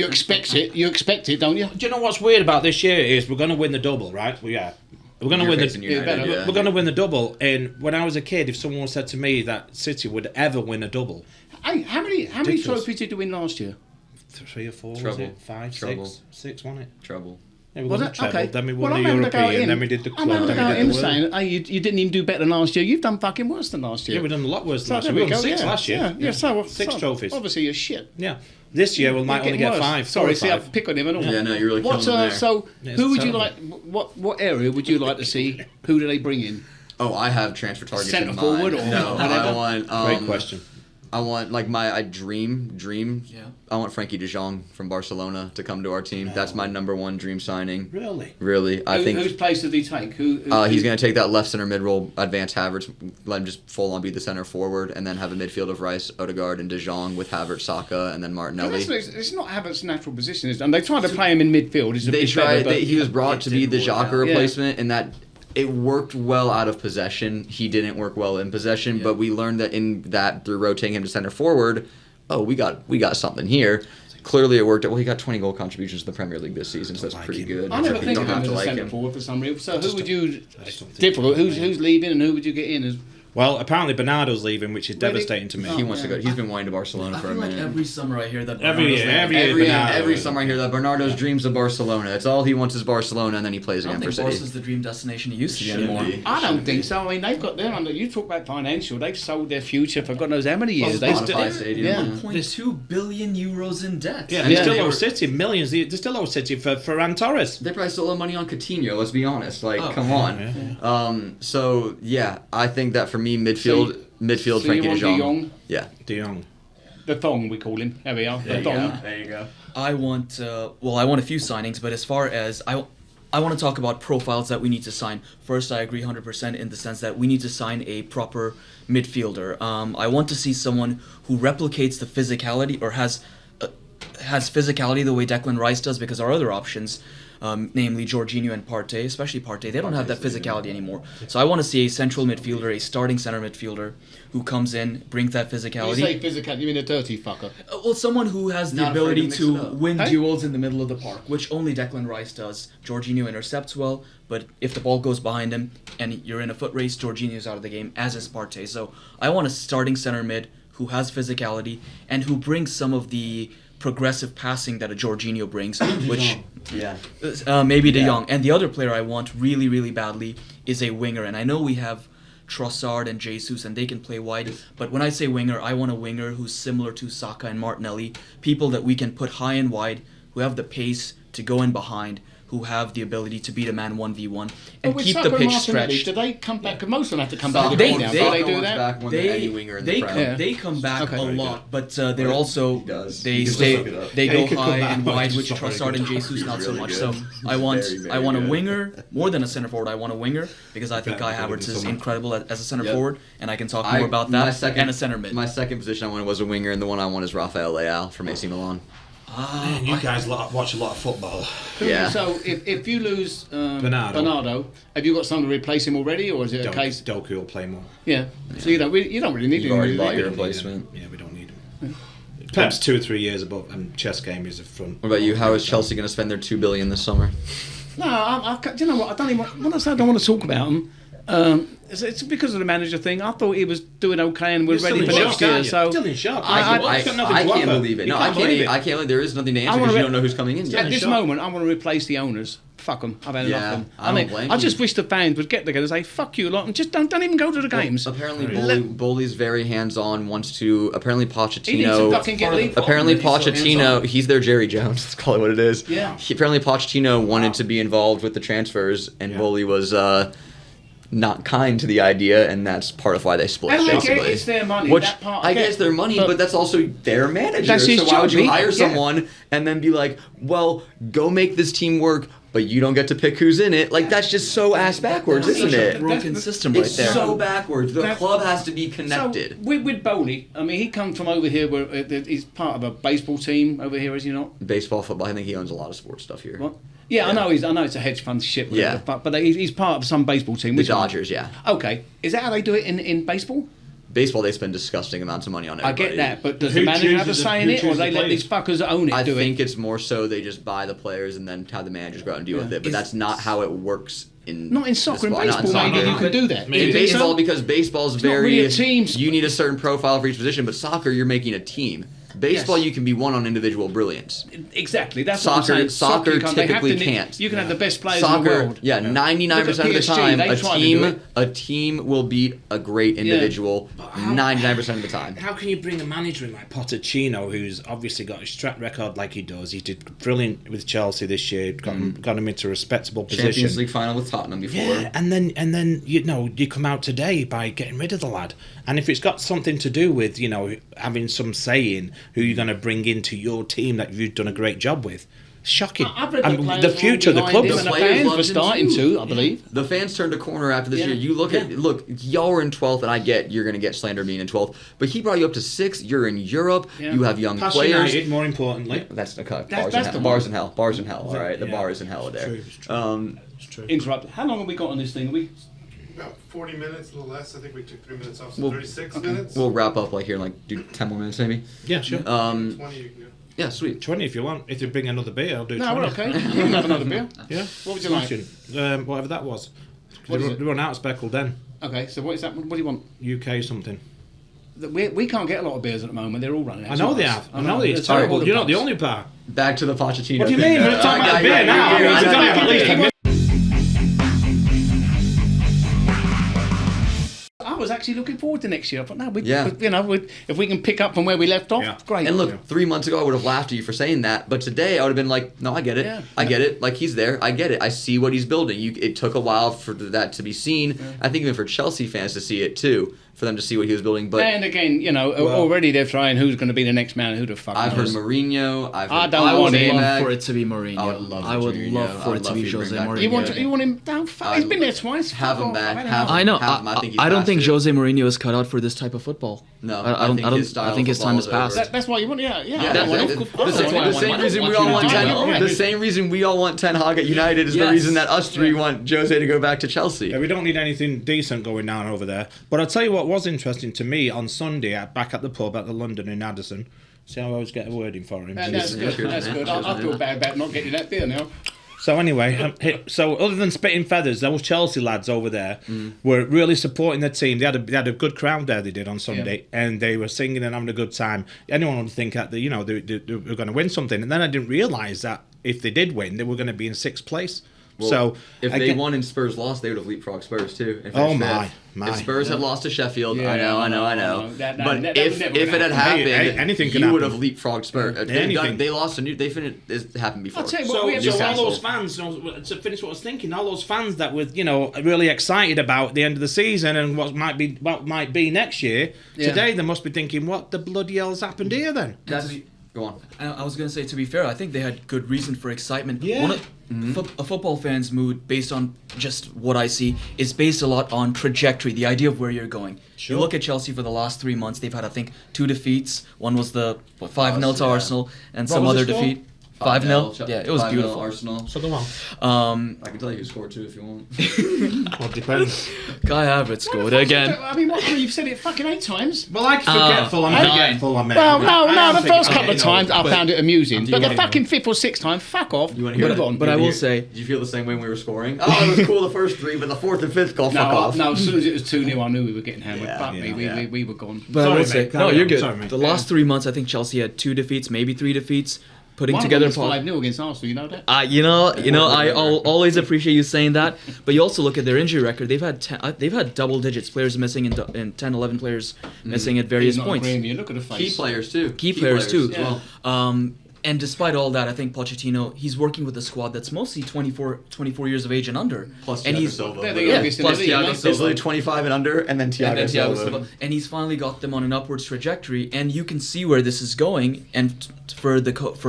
expect it. You expect it, don't you? Do you know what's weird about this year is we're going to win the double, right? We're going to win We're going to win the double. And when I was a kid, if someone said to me that City would ever win a double, hey, how many trophies did you win last year? 3 or 4, Trouble. was it? 5, Trouble. 6, wasn't it? Trouble. Yeah, we won the treble, okay. Then we won the European, then we did the club, I remember then we did the saying, world. hey, you didn't even do better than last year. You've done fucking worse than last year. Yeah, we've done a lot worse than last year. We won 6 last year. So 6 trophies. Obviously you're shit. Yeah. This year we might only get 5. Sorry, see, I pick on him and all. Yeah, no, you're really killing him there. So, who would you like? What area would you like to see? Who do they bring in? Oh, I have transfer targets in mind. Centre forward or no, whatever? I want. Great question. I want my dream. Yeah. I want Frankie de Jong from Barcelona to come to our team. No. That's my number 1 dream signing. Really. I think. Whose place did he take? He's going to take that left center mid role, advance Havertz, let him just full on be the center forward, and then have a midfield of Rice, Odegaard, and de Jong with Havertz, Saka, and then Martinelli. It's not Havertz's natural position, is it? And they tried to play him in midfield. He was brought to be the Xhaka replacement, and that. It worked well out of possession. He didn't work well in possession, but we learned that through rotating him to center forward, we got something here. Clearly it worked. Well, he got 20 goal contributions in the Premier League this season, so that's pretty good. I never think of him as a centre forward for some reason. So who would you difficult? Who's leaving and who would you get in? Well, apparently Bernardo's leaving, which is Really? devastating to me. He wants to go. He's been wanting to Barcelona I for a feel like minute. every summer I hear that. Every Bernardo's year, leaving. every year. Every summer I hear that Bernardo's dreams of Barcelona. That's all he wants is Barcelona, and then he plays I don't again for think City. Barca's the dream destination it used to be Shouldn't anymore. be. I don't think so. I mean, they've got their under. You talk about financial. They've sold their future for God knows how many years. Well, They Spotify still, Stadium. yeah. Yeah. 1.2 billion euros in debt. Yeah, And they still they owe were- City millions. They still owe City for Ferran Torres. They probably still owe money on Coutinho. Let's be honest. Like, Oh, come on. So yeah, I think that for me, midfield, So Frankie you want De Jong. De Jong, Yeah. De Jong. the thong we call him. There we are. The thong. There you go. I want I want a few signings, but as far as I want to talk about profiles that we need to sign. First, I agree 100% in the sense that we need to sign a proper midfielder. I want to see someone who replicates the physicality or has physicality the way Declan Rice does, because our other options, namely Jorginho and Partey, especially Partey, they don't have that physicality anymore. So I want to see a central midfielder, a starting center midfielder, who comes in, brings that When you physicality. say physical, you mean a dirty fucker? Well, someone who has the Not afraid ability to mix it to up. win Hey? duels in the middle of the park, which only Declan Rice does. Jorginho intercepts well, but if the ball goes behind him and you're in a foot race, Jorginho's out of the game, as is Partey. So I want a starting center mid who has physicality and who brings some of the progressive passing that a Jorginho brings, which Yeah. maybe De Yeah. Jong. And the other player I want really, really badly is a winger. And I know we have Trossard and Jesus, and they can play wide. But when I say winger, I want a winger who's similar to Saka and Martinelli, people that we can put high and wide, who have the pace to go in behind, who have the ability to beat a man 1v1, and But with keep Saka the and pitch Martinelli, stretched. Do they come back? 'Cause most of them have to come Saka back. to the they- game now. they- Do they Saka do wants that? back more than any winger in the Prem. Yeah. They come back Okay. a Very lot, but they're also He does. they He can stay look it up. they Yeah, go he could come high back, and but wide, he's which not very Trossard and good. Jesus He's not so really much. good. So He's I want very, very I want a good. winger more than a center forward. I want a winger because I think Better Kai than Havertz is someone. incredible as a center Yep. forward, and I can talk more about my that. second- And a center mid. My second position I wanted was a winger, and the one I want is Rafael Leao from AC Milan. Man, you guys watch a lot of football. Yeah. So if you lose Bernardo. have you got someone to replace him already, or is it a case? Doku will play more. Yeah. So you don't really need You've him. already do bought you? your We don't need replacement. him. Yeah, we don't need him. Pep's 2 or 3 years above, and chess game is a front. What about you? How is Chelsea going to spend their $2 billion this summer? No, do you know what? I don't even. When I say I don't want to talk about him, it's because of the manager thing. I thought he was doing okay and was You're ready still for in next shock, year. aren't you? So Still in shock. I He's got nothing to can't offer. believe it. You No, I can't believe can't. it. I can't. There is nothing to answer wanna because you re- don't know who's coming in at yet. this shock. moment, I want to replace the owners. Fuck them. I've had enough Yeah, of them. I don't blame I you. just wish the fans would get together and say "fuck you" lot and just don't even go to the games. Apparently, Let- Bowley's very hands-on. Wants to. Apparently, He needs to Pochettino. fucking get leave. Apparently, He's so Pochettino. hands-on. He's their Jerry Jones. Let's call it what it is. Yeah. Apparently, Pochettino wanted to be involved with the transfers, and Yeah. Bowley was not kind to the idea, and that's part of why they split. And I get basically. it's their money. Which that part I guess their money, but that's also their manager. That's his so why would job. you He- hire yeah. someone and then be like, "Well, go make this team work, but you don't get to pick who's in it"? Like that's just so ass backwards, That's isn't such a it? broken system right It's there. so backwards. The That's- club has to be connected. So with Bowley, I mean, he comes from over here where he's part of a baseball team over here, is he not? Baseball, football. I think he owns a lot of sports stuff here. What? Yeah, I know it's a hedge fund shit. whatever Yeah. the fuck, but he's part of some baseball team. The which one? Dodgers, yeah. Okay, is that how they do it in baseball? Baseball, they spend disgusting amounts of money on I everybody. get that, but does Who the manager have a chooses say the- in who it, or chooses they the let these fuckers that own it I do think it? it's more so they just buy the players and then have the managers go out and deal Yeah. with it. But Is- that's not how it works in Not in soccer and this- not in baseball, maybe soccer. you can do that. In Do you think baseball, so? because baseball's not very really a team sport. you need a certain profile for each position, but soccer you're making a team. Baseball Yes. you can be one on individual brilliance. Exactly, that's Soccer- what I'm saying. soccer you can't- they have typically to- can't. You can have the best players in the Soccer, world. yeah, 99% of the PSG, time, they a try to do team it. a team will beat a great individual 99% of the time. How can you bring a manager in like Pochettino, who's obviously got his track record like he does? He did brilliant with Chelsea this year, got him into a respectable position. Champions League final with Tottenham before. Yeah, and then you come out today by getting rid of the lad, and if it's got something to do with having some say in who you're going to bring into your team that you've done a great job with, shocking. I've read And the players the all future of the behind club. him The and the players fans loved were him starting too. to, I believe. The fans turned a corner after this Yeah. year. You look at look, y'all were in 12th, and I get you're going to get slander being in 12th, but he brought you up to 6th. You're in Europe. Yeah. You have young Past players. United, more importantly. That's the cut. That's Bars, the in hell. one. Bars in hell. Bars in hell. All right, the Yeah. bar is in hell there. It's true. It's true. Interrupted. How long have we got on this thing? Are we? About 40 minutes, a little less. I think we took 3 minutes off, so We'll- 36 minutes. We'll wrap up like here in like do 10 more minutes maybe. Yeah, sure. 20 you can go. Yeah, sweet. 20 if you want. If you bring another beer, I'll do 20. No, we're okay. You can have another beer. Yeah. What would you like? Smashing. Whatever that was. What is They it? run out of speckled then. Okay, so what is that? What do you want? UK something. We can't get a lot of beers at the moment. They're all running out. I know they have. I know They're it's terrible. terrible You're not the pubs. only bar. Back to the Pochettino. What do you mean? We're talking about I- beer I- now. I- I mean, I- it's I- only at least a minute. I was actually looking forward to next year. I thought, no, Yeah. if we can pick up from where we left off, Yeah. great. And look, 3 months ago I would have laughed at you for saying that, but today I would have been like, no, I get it. Yeah. I get it. Like, he's there. I get it. I see what he's building. It took a while for that to be seen. I think even for Chelsea fans to see it too, for them to see what he was building. But and again, already they're trying who's going to be the next man. Who the fuck I've heard knows? Mourinho. I've I heard don't I want would him. love for it to be Mourinho. I would love I would Mourinho. love for I'd it to love be for you to Jose bring back Mourinho. You want him down? He's been there twice. Have him Fuck off. back. I don't Have know. him. I know. Have him. I think he's I don't think past it. Jose Mourinho is cut out for this type of football. No, I don't. I think his time has passed. That's why you want. Yeah. Yeah, I want the him. same reason we all want the same reason we all want Ten Hag at United is the Yes. reason that us three want Jose to go back to Chelsea. Yeah, we don't need anything decent going down over there. But I'll tell you what was interesting to me on Sunday back at the pub at the London in Addison. See how I always get a word in for him. That's good. That's good. I feel bad about not getting that beer now. So anyway, so other than spitting feathers, those Chelsea lads over there were really supporting their team. They had a good crowd there. They did on Sunday, and they were singing and having a good time. Anyone would think that they were going to win something, and then I didn't realise that if they did win, they were going to be in sixth place. Well, so if they won and Spurs lost, they would have leapfrogged Spurs too. and Oh, finished my, fifth. my. If Spurs had lost to Sheffield, Yeah, I know. no. That But would if never it had happen. happened, Anything can you would have happen. leapfrogged Spurs. Anything. They lost to they finished. It's happened before. I'll tell you what, So all Newcastle. those fans, to finish what I was thinking, all those fans that were, really excited about the end of the season and what might be next year, Yeah. today they must be thinking, what the bloody hell's happened here then? Go on. And I was going to say, to be fair, I think they had good reason for excitement. Yeah. A football fan's mood, based on just what I see, is based a lot on trajectory, the idea of where you're going. Sure. You look at Chelsea for the last 3 months, they've had, I think, 2 defeats. One was the 5-0 to yeah. Arsenal, and What some was other the score? defeat. 5-0. Yeah, it was 5-0 beautiful. Arsenal. So go on. I can tell you who scored too if you want. Well, it depends. Kai Havertz scored again. I mean, you've said it fucking 8 times. Well, I'm forgetful. I'm 9. forgetful. I'm No, the first couple of times I found it amusing, but the you fucking 5th or 6th time, fuck off. You wanna hear Move it? on. But I will say, Did you feel the same way when we were scoring? Oh, it was cool the first 3, but the 4th and 5th goal, fuck off. No, as soon as it was 2-0, I knew we were getting hammered. Yeah, Fuck me, yeah. we were gone. but I Sorry, will say, mate, no, carry you're on. good. Sorry, mate. The last 3 months, I think Chelsea had 2 defeats, maybe 3 defeats. Putting One together was 5-0 against Arsenal, you know that? I'll always appreciate you saying that. But you also look at their injury record. They've had double digits, players missing and 10, 11 players missing at various He's not points. agreeing with you. Look at the face. Key players too. Key players too. as well. And despite all that, I think Pochettino, he's working with a squad that's mostly 24 years of age and under. Plus and Thiago he's Silva. They're the literally. youngest in plus the league, Thiago aren't they? It's Silva. literally 25 and under, and then Thiago, And then Thiago Silva. Silva. And he's finally got them on an upwards trajectory, and you can see where this is going. And for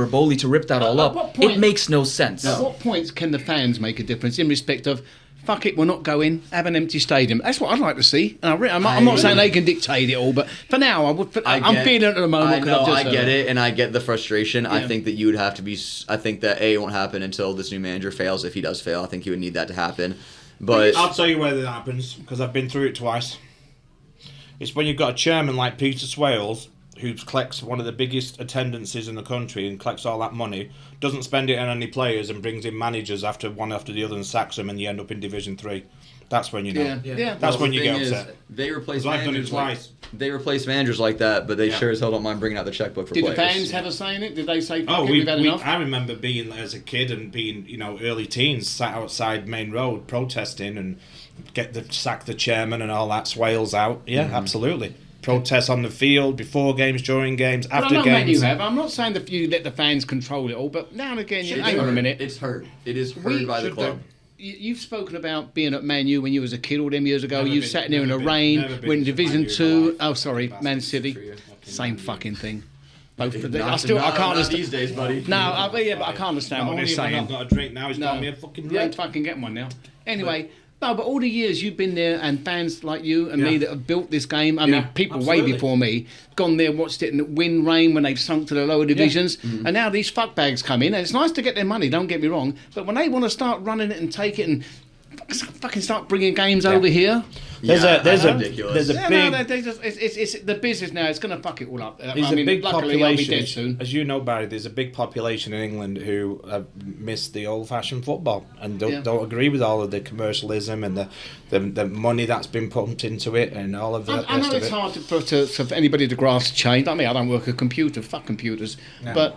Bowley to rip that all At up, what point- it makes no sense. At what points can the fans make a difference in respect of, fuck it, we're not going, have an empty stadium? That's what I'd like to see. And I'm not saying they can dictate it all, but for now, I'm feeling it at the moment. I 'cause know, I've just, I get it, and I get the frustration. I Yeah. think that you would have to be. I think that it won't happen until this new manager fails. If he does fail, I think he would need that to happen. But I'll tell you where that happens, because I've been through it twice. It's when you've got a chairman like Peter Swales, who collects one of the biggest attendances in the country and collects all that money, doesn't spend it on any players and brings in managers one after the other and sacks them, and you end up in Division 3. That's when you know. Yeah. That's when the you thing get is, upset. They replace 'Cause I've done it managers like twice. they replace managers like that, but they Yeah. sure as hell don't mind bringing out the checkbook for Did the players. fans have a say in it? Did they say, fuck Oh, it, we've had enough? I remember being as a kid and being, early teens, sat outside Main Road protesting and sack the chairman and all that, Swales out. Yeah, absolutely. Protests on the field, before games, during games, But after I'm not mad games. you have. I'm not saying that you let the fans control it all, but now and again, It's hang on a heard. minute. It's heard. It is heard by the club. You've spoken about being at Man U when you was a kid all them years ago. Never you been- sat there in the never been- rain, never been when to Division Man U in my 2. life. Oh, sorry, Fucking Man bastard. City. Fucking Same Man U. fucking thing. Both. I Not can't understand. these days, buddy. No, I can't understand Not what only they're have I saying. not got a drink now, he's got me a fucking You ain't red. fucking getting one now. Anyway, no, but all the years you've been there, and fans like you and me Yeah. that have built this game, I mean, Yeah, people absolutely. way before me, gone there, watched it in the wind, rain when they've sunk to the lower divisions, and now these fuckbags come in, and it's nice to get their money, don't get me wrong, but when they want to start running it and take it and fucking start bringing games over here. There's a ridiculous. Yeah, big. no, they just, it's the business now. It's going to fuck it all up. There's I mean, a big luckily I'll be population, dead soon. as you know, Barry. There's a big population in England who miss the old-fashioned football and don't agree with all of the commercialism and the money that's been pumped into it and all of that. I know it's hard for anybody to grasp change. I mean, I don't work a computer. Fuck computers. No. But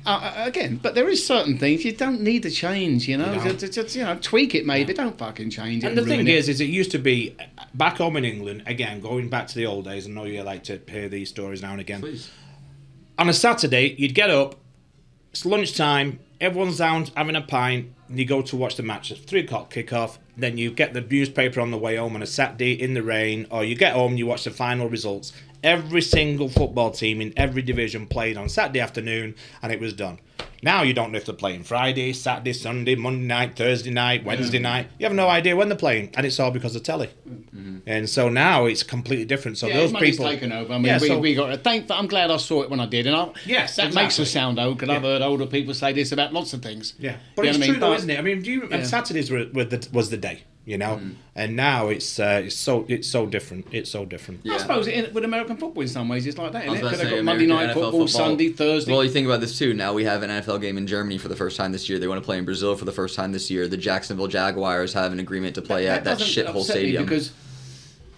again, but there is certain things you don't need to change. You know, just tweak it maybe. Don't fucking change it. And the thing ruin it. is it used to be back home in England. Again, going back to the old days. I know you like to hear these stories now and again. Please. On a Saturday, you'd get up. It's lunchtime. Everyone's down having a pint. And you go to watch the match. It's 3:00 kickoff. Then you get the newspaper on the way home on a Saturday in the rain, or you get home, you watch the final results. Every single football team in every division played on Saturday afternoon, and it was done. Now you don't know if they're playing Friday, Saturday, Sunday, Monday night, Thursday night, Wednesday night. You have no idea when they're playing, and it's all because of telly. Mm-hmm. And so now it's completely different. So those money's people taken over. I mean, we got to thank. I'm glad I saw it when I did, and that makes us sound old because I've heard older people say this about lots of things. Yeah, but it's true though, isn't it? I mean, and Saturdays was the day. You know, and now it's so different. It's so different. I suppose with American football in some ways it's like that, isn't it? Because Because they've got Monday night football, Sunday, Thursday. Well, you think about this too. Now we have an NFL game in Germany for the first time this year. They want to play in Brazil for the first time this year. The Jacksonville Jaguars have an agreement to play at that shithole stadium. Because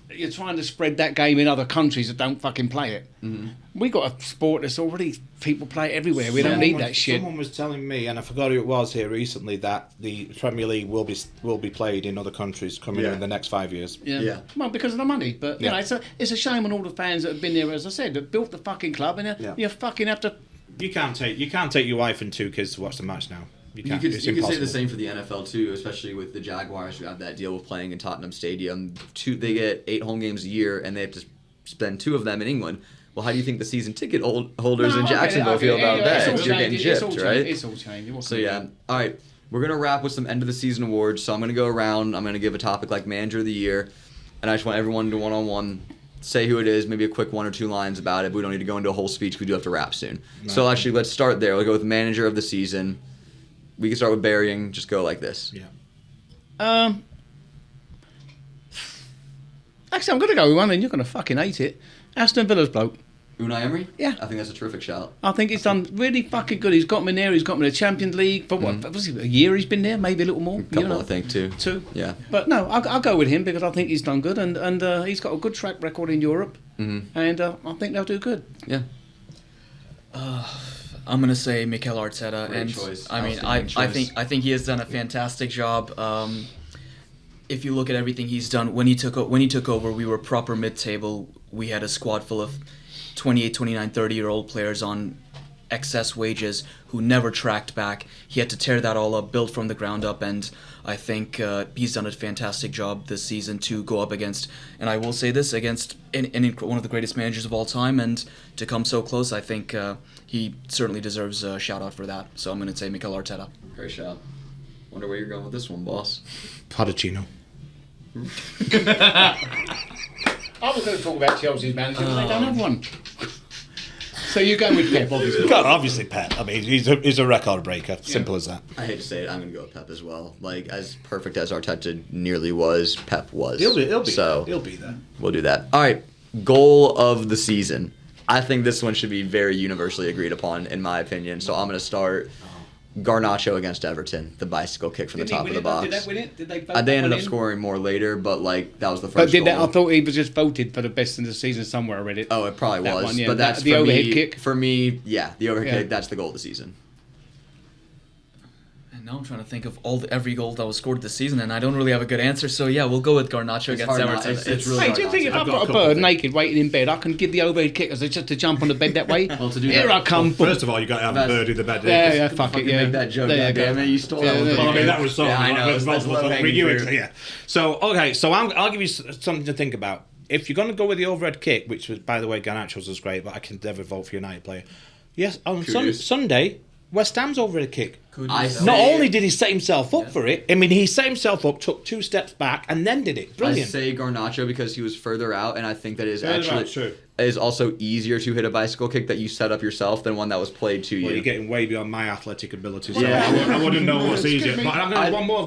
you're trying to spread that game in other countries that don't fucking play it. Mm-hmm. We got a sport that's already people play it everywhere. We don't need that shit. Someone was telling me, and I forgot who it was here recently, that the Premier League will be played in other countries coming in the next 5 years. Yeah. Well, because of the money. But you know, it's a shame on all the fans that have been there, as I said, that built the fucking club, and you fucking have to. You can't take your wife and 2 kids to watch the match now. You could say the same for the NFL too, especially with the Jaguars who have that deal with playing in Tottenham Stadium. They get 8 home games a year, and they have to spend 2 of them in England. Well, how do you think the season ticket holders in Jacksonville feel about that? You're getting gypped, right? It's all changed. So yeah, all right. We're gonna wrap with some end of the season awards. So I'm gonna go around. I'm gonna give a topic like Manager of the Year, and I just want everyone to one-on-one say who it is. Maybe a quick 1 or 2 lines about it. But we don't need to go into a whole speech. We do have to wrap soon. No. So actually, let's start there. We'll go with Manager of the Season. We can start with burying. Just go like this. Yeah. Actually, I'm going to go with one, and you're going to fucking hate it. Aston Villa's bloke. Unai Emery? Yeah. I think that's a terrific shout. I think he's done really fucking good. He's got me in there. He's got me in the Champions League. For what? Was it a year he's been there? Maybe a little more. I think, too. 2. Yeah. But no, I'll go with him because I think he's done good, and he's got a good track record in Europe, and I think they'll do good. Yeah. I'm gonna say Mikel Arteta, Great and choice. I mean, I think he has done a fantastic job. If you look at everything he's done, when he took over, we were proper mid-table. We had a squad full of 28, 29, 30-year-old players on excess wages who never tracked back. He had to tear that all up, build from the ground up, and I think he's done a fantastic job this season to go up against, and I will say this, against one of the greatest managers of all time, and to come so close, I think he certainly deserves a shout-out for that. So I'm going to say Mikel Arteta. Great shout. Wonder where you're going with this one, boss. Pochettino. I was going to talk about Chelsea's manager, but they don't have one. So you go with Pep, obviously. Obviously Pep. I mean, he's a record breaker. Simple as that. I hate to say it, I'm going to go with Pep as well. Like, as perfect as Arteta nearly was, Pep was. He'll be there. We'll do that. All right, goal of the season. I think this one should be very universally agreed upon, in my opinion. So I'm going to start Garnacho against Everton, the bicycle kick from the top of the box. Did they win it? Did they vote they ended up scoring more later, but like that was the But first goal. I thought he was just voted for the best in the season somewhere. I read it. Oh, it probably That was. one, yeah. But that's the for overhead me, kick. For me, yeah, the overhead Yeah. kick. That's the goal of the season. And now I'm trying to think of every goal that was scored this season, and I don't really have a good answer. So yeah, we'll go with Garnacho against hard not- Everton. it's really Hey, do you think if I've I've got got a a couple bird things. naked waiting in bed, I can give the overhead kick as just to jump on the bed that way? Well, to do Here that- I come. First of all, you got to have a bird in the bed. Yeah, fuck it, Fucking yeah. make that joke. There you Damn go. it, you stole Yeah, that. there you Well, I mean, go. that was so. Yeah, I know. That's That's multiple low-hanging for you. fruit. Yeah. So okay, so I'll give you something to think about. If you're going to go with the overhead kick, which was, by the way, Garnacho's was great, but I can never vote for United player. Yes, on Sunday, West Ham's overhead kick. Not only did he set himself up for it, I mean, he set himself up, took 2 steps back, and then did it. Brilliant. I say Garnacho because he was further out, and I think that is Further actually out, true. is also easier to hit a bicycle kick that you set up yourself than one that was played to Well, you. you're getting way beyond my athletic abilities. Yeah. So I wouldn't know what's Excuse easier. me. But I've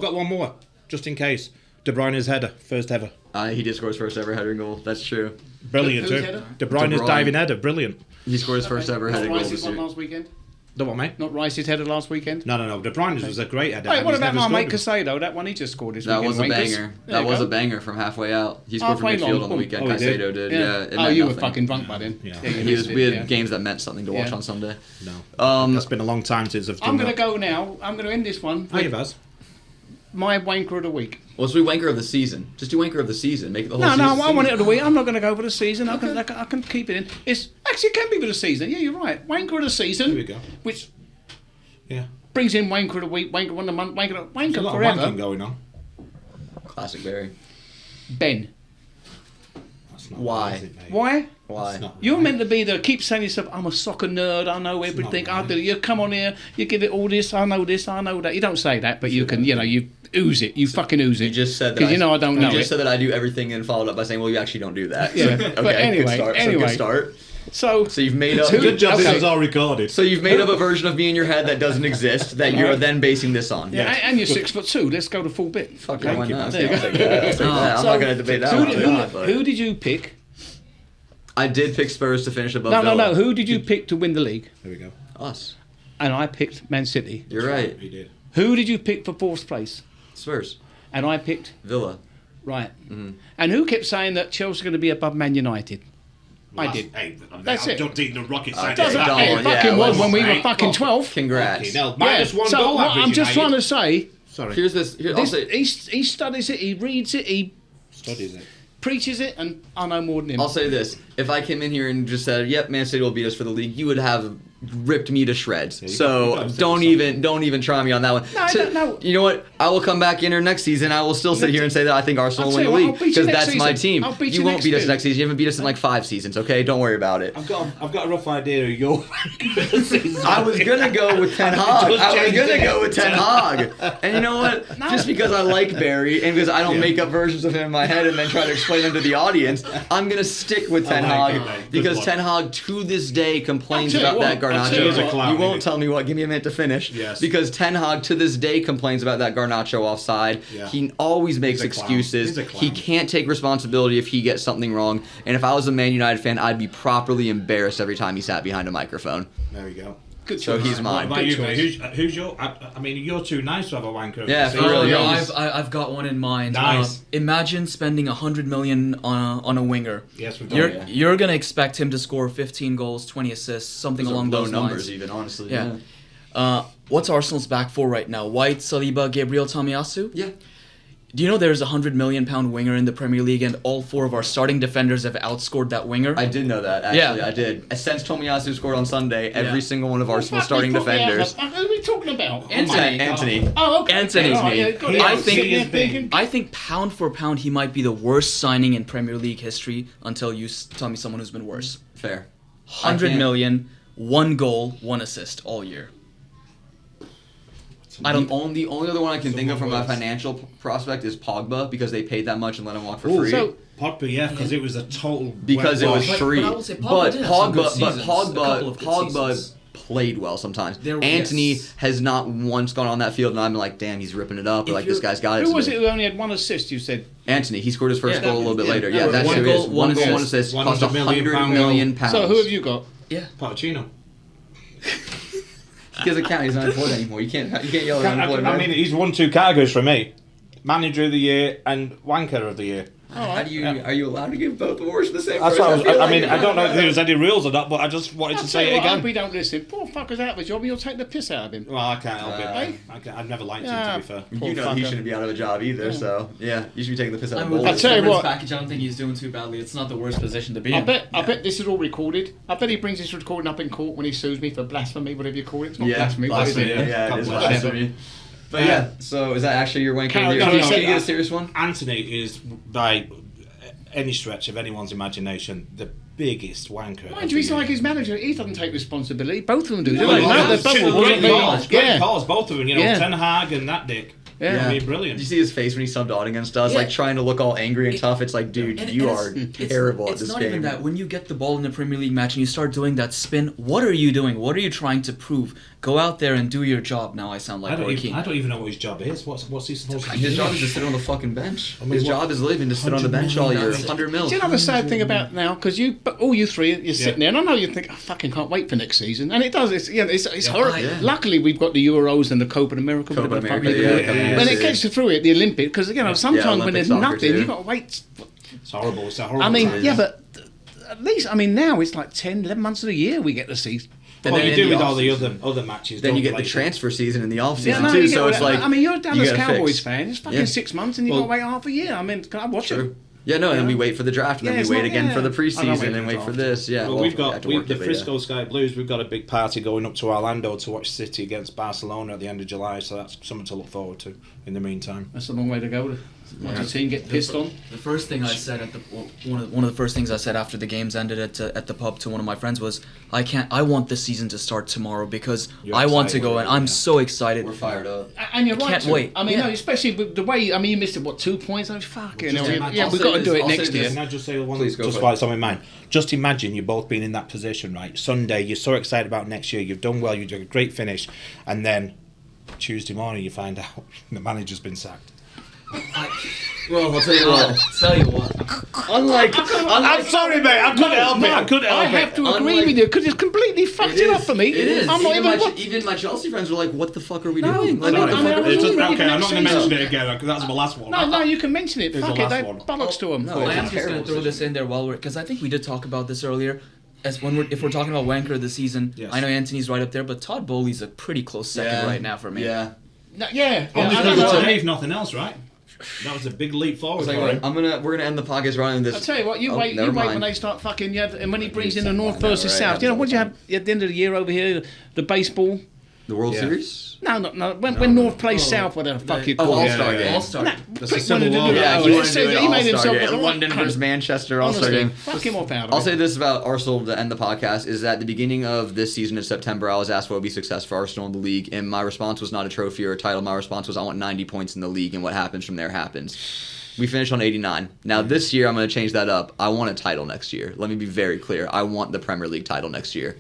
got one more, just in case. De Bruyne's header, first ever. He did score his first ever header goal. That's true. Brilliant Who's too. header? De Bruyne's Bruyne. diving header, brilliant. He scored his first ever header goal Rice's this one year. last weekend. The what, mate? Not Rice's header last weekend. No. De Bruyne's was a great header. Wait, and what he's about never my mate scored Casado? That one he just scored this That weekend. was a Wankers. banger. There That you was go. a banger from halfway out. He scored from Halfway midfield long, on the boom. weekend. Oh, he did? Casado did. Yeah. It Oh, meant you were nothing. fucking drunk by then. Yeah. you He was. missed We it, had games that meant something to watch on Sunday. No. That's been a long time since I've done I'm going to that. go now. I'm going to end this one. Oh, you Baz? My wanker of the week. Well, let's do wanker of the season. Just do wanker of the season. Make it the whole No, season. I want it of the week. I'm not going to go for the season. I can keep it in. It's actually it can be for the season. Yeah, you're right. Wanker of the season. There we go. Which Yeah. brings in wanker of the week, wanker of the month, There's a wanker lot forever. of wanking going on. Classic Barry. Ben. That's not Why? right, is it, mate? Why? Why? That's not You're right. meant to be the keep saying to yourself, I'm a soccer nerd, I know everything, I right. do. You come on here, you give it all this, I know that. You don't say that, but you can, you ooze it. You fucking ooze it. You just said that. Because I don't know You just it. said that I do everything and followed up by saying, well, you actually don't do that. Yeah, So, but anyway, good start. So anyway. good start. So So you've made up. Good job, Okay. this was all recorded. So you've made up a version of me in your head that doesn't exist that you're then basing this on. yeah, and you're 6'2". Let's go to full bit. Fuck yeah, why you, not? man. I'll take that. I'll take that. I'm So, not going to debate that who, one. did, I'm not, but- who did you pick? I did pick Spurs to finish above No. Villa. Who did you pick to win the league? There we go. Us. And I picked Man City. You're right. He did. Who did you pick for fourth place? Spurs. And I picked Villa. right. And who kept saying that Chelsea are going to be above Man United? I did. Hey, That's I it. don't think the rocket science. Okay, Doesn't don't it worry, fucking yeah, was let's- when we were Right, fucking well, 12. Congrats. Okay, now, minus one so goal what average, I'm just United. trying to say, Sorry. Here's this. Here, I'll this, say. he studies it, he reads it, he Studies it. preaches it, and I know more than him. I'll say this: if I came in here and just said, "Yep, Man City will beat us for the league," you would have ripped me to shreds. you So gotta say don't even try me on that one. No, I don't know. You know what? I will come back in here next season. I will still sit here and say that I think Arsenal I'll will tell win the you league what, I'll beat you because next that's my season. team. I'll beat You you won't next beat us season. next season. You haven't beat us in like 5 seasons. Okay, don't worry about it. I've got a rough idea of your. I was gonna go with Ten Hag. I was gonna go with Ten Hag. And you know what? Just because I like Barry and because I don't make up versions of him in my head and then try to explain them to the audience, I'm gonna stick with Ten like Hag it, mate. Good because one. Ten Hag to this day complains I'll tell you about that what, I'll tell you Garnacho. what. He's a clown, You won't isn't he? tell me what. Give me a minute to finish. Yes. Because Ten Hag to this day complains about that Garnacho offside. Yeah. He always makes He's a clown. excuses. He's a He clown. can't take responsibility if he gets something wrong. And if I was a Man United fan, I'd be properly embarrassed every time he sat behind a microphone. There we go. Good So choice. he's mine. What about you, Good mate? Who's your? I mean, you're too nice to have a wanker. Yeah, So for real, you're- yeah. I've got one in mind. Nice. Imagine spending 100 million on a winger. Yes, we've done You're it. you're gonna expect him to score 15 goals, 20 assists, something Those are along low those numbers, lines. even honestly. Yeah. What's Arsenal's back four right now? White, Saliba, Gabriel, Tomiyasu. Yeah. Do you know there's a £100 million winger in the Premier League, and all 4 of our starting defenders have outscored that winger? I did know that, actually. Yeah. I did. Since Tomiyasu scored on Sunday, every Yeah. single one of Fuck, Arsenal's you starting put me out defenders. the- Who are we talking about? Anthony. Oh, okay. Anthony's All right, me. yeah, got He it. I is- think- he is big. I think pound for pound, he might be the worst signing in Premier League history until you tell me someone who's been worse. Fair. 100 million, 1 goal, 1 assist all year. I don't. The only other one I can think of from a worse. financial prospect is Pogba because they paid that much and let him walk for Ooh, free. So, Pogba, yeah, because it was a total. Because it was But- free. but I will say Pogba But did have some good Pogba, seasons, a couple of good Pogba seasons. played well sometimes. There- Anthony yes. has not once gone on that field and I'm like, damn, he's ripping it up. Or If like this you're- guy's got it. who was today. it who only had 1 assist, you said? Anthony. He scored his first Yeah, goal a little bit yeah, later. that Yeah, was that's one who it goal, is. one One goal, assist. 1 assist. Cost 100 million £100 million. So who have you got? Yeah. Pochettino. He doesn't count. He's not employed anymore. You can't yell at unemployed I man. mean, he's won 2 categories for me: manager of the year and wanker of the year. How do you are you allowed to give both awards to the same That's person? what I feel mean, like- I don't know if there's any rules or not, but I just wanted I'll to tell say you it what, I hope again. he don't listen. Poor fucker's out of a job, you'll take the piss out of him. Well, I can't help Hey? it. I've never liked Yeah. him, to be fair. Poor You know he fucker. shouldn't be out of a job either, so yeah, you should be taking the piss out of I'm both. with I'll the tell you severance what. package. I don't think he's doing too badly. It's not the worst position to be I in. bet this is all recorded. I bet he brings this recording up in court when he sues me for blasphemy, whatever you call it. It's not Yeah, blasphemy, what is blasphemy. it? Yeah, it is Whatever. blasphemy. But yeah, so is that actually your wanker? Carry Can on. you No, get a serious one? Anthony is, by any stretch of anyone's imagination, the biggest wanker. Mind you, he's like his manager. He doesn't take responsibility. Both of them do, Well, they? No, that's they're both true. wasn't Great me. calls, great Yeah. calls, both of them. You know, Yeah. Ten Hag and that dick. Yeah. I mean, brilliant. Did you see his face when he subbed out against us? Yeah. Like trying to look all angry and tough. It's like, dude, you are terrible at it's this not game. even that. When you get the ball in the Premier League match and you start doing that spin, what are you doing? What are you trying to prove? Go out there and do your job. Now I sound like Roy Keane. I don't even know what his job is. What's he supposed to do? His job is to sit on the fucking bench. I mean, His what- job is living to sit on the 100 bench all million year. dollars. 100 mil. Do you know the sad thing about now? Because all you three, you're sitting there, and I know you think, I fucking can't wait for next season, and it does. It's horrible. Yeah. Luckily, we've got the Euros and the Copa America. Copa whatever the fuck America, they call it. yeah, When yeah. it gets through it, the Olympic, because sometimes when Olympic there's soccer nothing, too. you've got to wait. It's horrible. It's a horrible I mean, time. yeah, but at least now it's like 10, 11 months of the year we get to see. And Well, then you in do the with all the off-season. other matches. Then don't you get you, the like- transfer season in the off Yeah, season no, too. you get So all it's that. like I mean, you're a Dallas gotta Cowboys fix. fan. It's fucking Yeah. 6 months, and you've got to wait half a year. I mean, can I watch True. it? Yeah, no, and then we Yeah. wait for the draft, and Yeah, then it's we wait not- again yeah. for the I don't wait preseason, for and the wait for draft. this. Yeah, Well, well, we've we got have to work the it, but Frisco Sky Blues. We've got a big party going up to Orlando to watch City against Barcelona at the end of July. So that's something to look forward to. In the meantime, That's a long way to go. To watch your team get pissed on. The first thing I said one of the first things I said after the games ended at the pub to one of my friends was, I want this season to start tomorrow because You're I want to excited, go and yeah. I'm so excited. we're fired up. And you're right. Can't to. wait. I mean, Yeah. no, especially with the way. I mean, you missed it. What, 2 points? I mean, fuck it. Just imagine- Yeah, I'll we've say got to this- do it I'll say next this. year. can I just say one? Please go Just for while it. it's on my mind. Just imagine you both being in that position, right? Sunday, you're so excited about next year. You've done well. You did a great finish, and then Tuesday morning you find out the manager's been sacked. Well, I'll tell you what. Unlike, I'm sorry, mate. I couldn't help it. I couldn't I help have it. to agree Unlike- with you because it's completely fucked it up for me. It is. I'm not even. Even my Chelsea friends were like, "What the fuck are we No, doing?" Like, I what mean, the fuck I are we mean, It's just, doing? you okay, can I'm not going to mention mention it again because that's my last one. No, you can mention it. There's Fuck a it. last They one. bollocks to them. No, I it's am a just going terrible to throw this in there while because I think we did talk about this earlier. If we're talking about Wanker of the season, Yes. I know Anthony's right up there, but Todd Bowley's a pretty close second right now for me. Yeah. No, yeah. Only I because don't of know. today, if nothing else, right? That was a big leap forward Tell for you what, him. we're gonna end the podcast running this. I'll tell you what, you Oh, wait never when mind. they start fucking, yeah, and when he brings in the Something North like that, versus right? South, you know, Happens what do you all have at the end of the year over here? The baseball? The World Yeah. Series. No. When North plays South, whatever the fuck you Oh, call it. All-Star game. All-Star. Nah, That's a prick civil wanted to war. do it. Yeah, Oh, he it wanted to says do that an he made All-Star himself game. look London like versus cunt. Manchester All-Star Honestly, game. fuck him off out of I'll it. say this about Arsenal to end the podcast is that at the beginning of this season of September, I was asked what would be success for Arsenal in the league, and my response was not a trophy or a title. My response was I want 90 points in the league, and what happens from there happens. We finished on 89. Now this year, I'm going to change that up. I want a title next year. Let me be very clear. I want the Premier League title next year.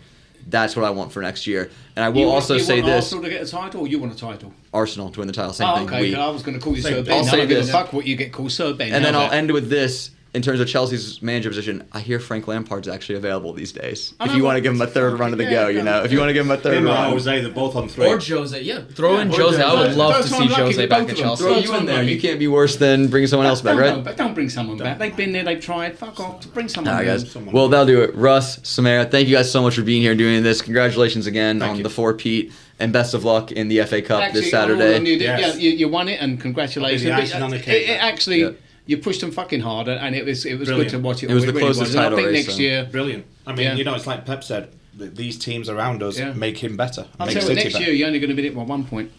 That's what I want for next year. And I will also say you want this. Arsenal to get a title or you want a title? Arsenal to win the title. Same Oh, thing. okay. I was going to call you Sir Ben. I'll I say don't give a this. fuck what you get called Sir Ben. And then How's I'll that? end with this. In terms of Chelsea's manager position, I hear Frank Lampard's actually available these days. I If know, you want to but give him a third run of the yeah, go, you know. If you want to give him a third Him or run. Jose, they're both on 3. Or Jose, yeah. Throw in or Jose. I would Jose. love Third to time see lucky Jose with back both at of them. Chelsea. Throw Third you in time there. lucky. You can't be worse than bringing someone else back, right? But don't bring someone back. They've been there, they've tried. Fuck off. Bring someone All right, back. guys. Well, that'll do it. Russ, Samara, thank you guys so much for being here and doing this. Congratulations again Thank on you. the 4-peat, and best of luck in the FA Cup Actually, this all Saturday. on you, Yes. yeah, you won it, and congratulations. I'll be the icing on the cake. It actually, Yeah. you pushed them fucking harder, and it was good Brilliant. to watch it. It was the really closest And title I think race, next so. year. Brilliant. I mean, Yeah. you know, it's like Pep said, these teams around us Yeah. make him better. I'll Make tell you what, City next better. year you're only going to be at 1 point.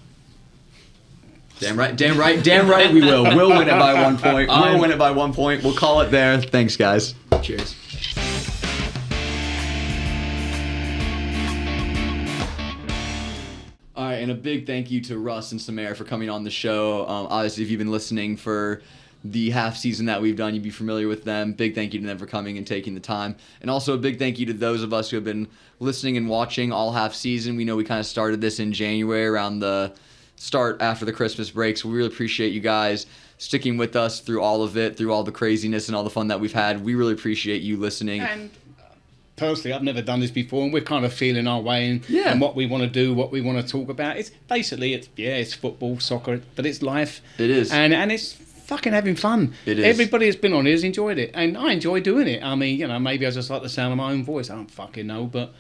Damn right we will. We'll win it by 1 point. We'll win it by 1 point. We'll call it there. Thanks, guys. Cheers. All right, and a big thank you to Russ and Samara for coming on the show. Obviously, if you've been listening for the half season that we've done, you'd be familiar with them. Big thank you to them for coming and taking the time. And also a big thank you to those of us who have been listening and watching all half season. We know we kind of started this in January around the start after the Christmas break, so we really appreciate you guys sticking with us through all of it, through all the craziness and all the fun that we've had. We really appreciate you listening. And personally, I've never done this before, and we're kind of feeling our way in Yeah. and what we want to do, what we want to talk about. It's basically, it's football, soccer, but it's life. It is. and it's fucking having fun. It is. Everybody that's been on it has enjoyed it, and I enjoy doing it. I mean, maybe I just like the sound of my own voice. I don't fucking know, but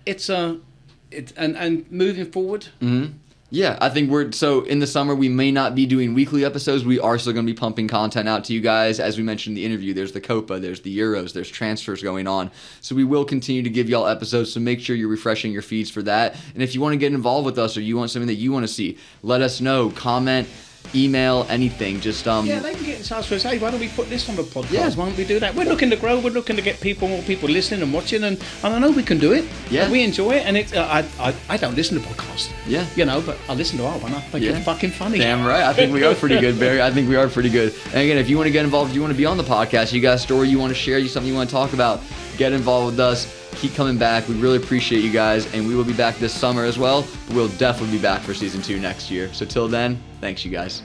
it's and moving forward. Mm-hmm. Yeah, I think so in the summer we may not be doing weekly episodes. We are still going to be pumping content out to you guys. As we mentioned in the interview, there's the Copa, there's the Euros, there's transfers going on. So we will continue to give y'all episodes, so make sure you're refreshing your feeds for that. And if you want to get involved with us or you want something that you want to see, let us know. Comment, email, anything. Just Yeah, they can get in touch with us. Hey, why don't we put this on the podcast? Yeah. Why don't we do that? We're looking to grow. We're looking to get more people listening and watching, and I know we can do it. Yeah. And we enjoy it, and it. I don't listen to podcasts. Yeah. You know, but I listen to our one. I think it's fucking funny. Damn right. I think we are pretty good, Barry. I think we are pretty good. And again, if you want to get involved, you want to be on the podcast, you got a story you want to share, something you want to talk about, get involved with us. Keep coming back. We really appreciate you guys, and we will be back this summer as well. We'll definitely be back for season 2 next year. So till then, thanks you guys.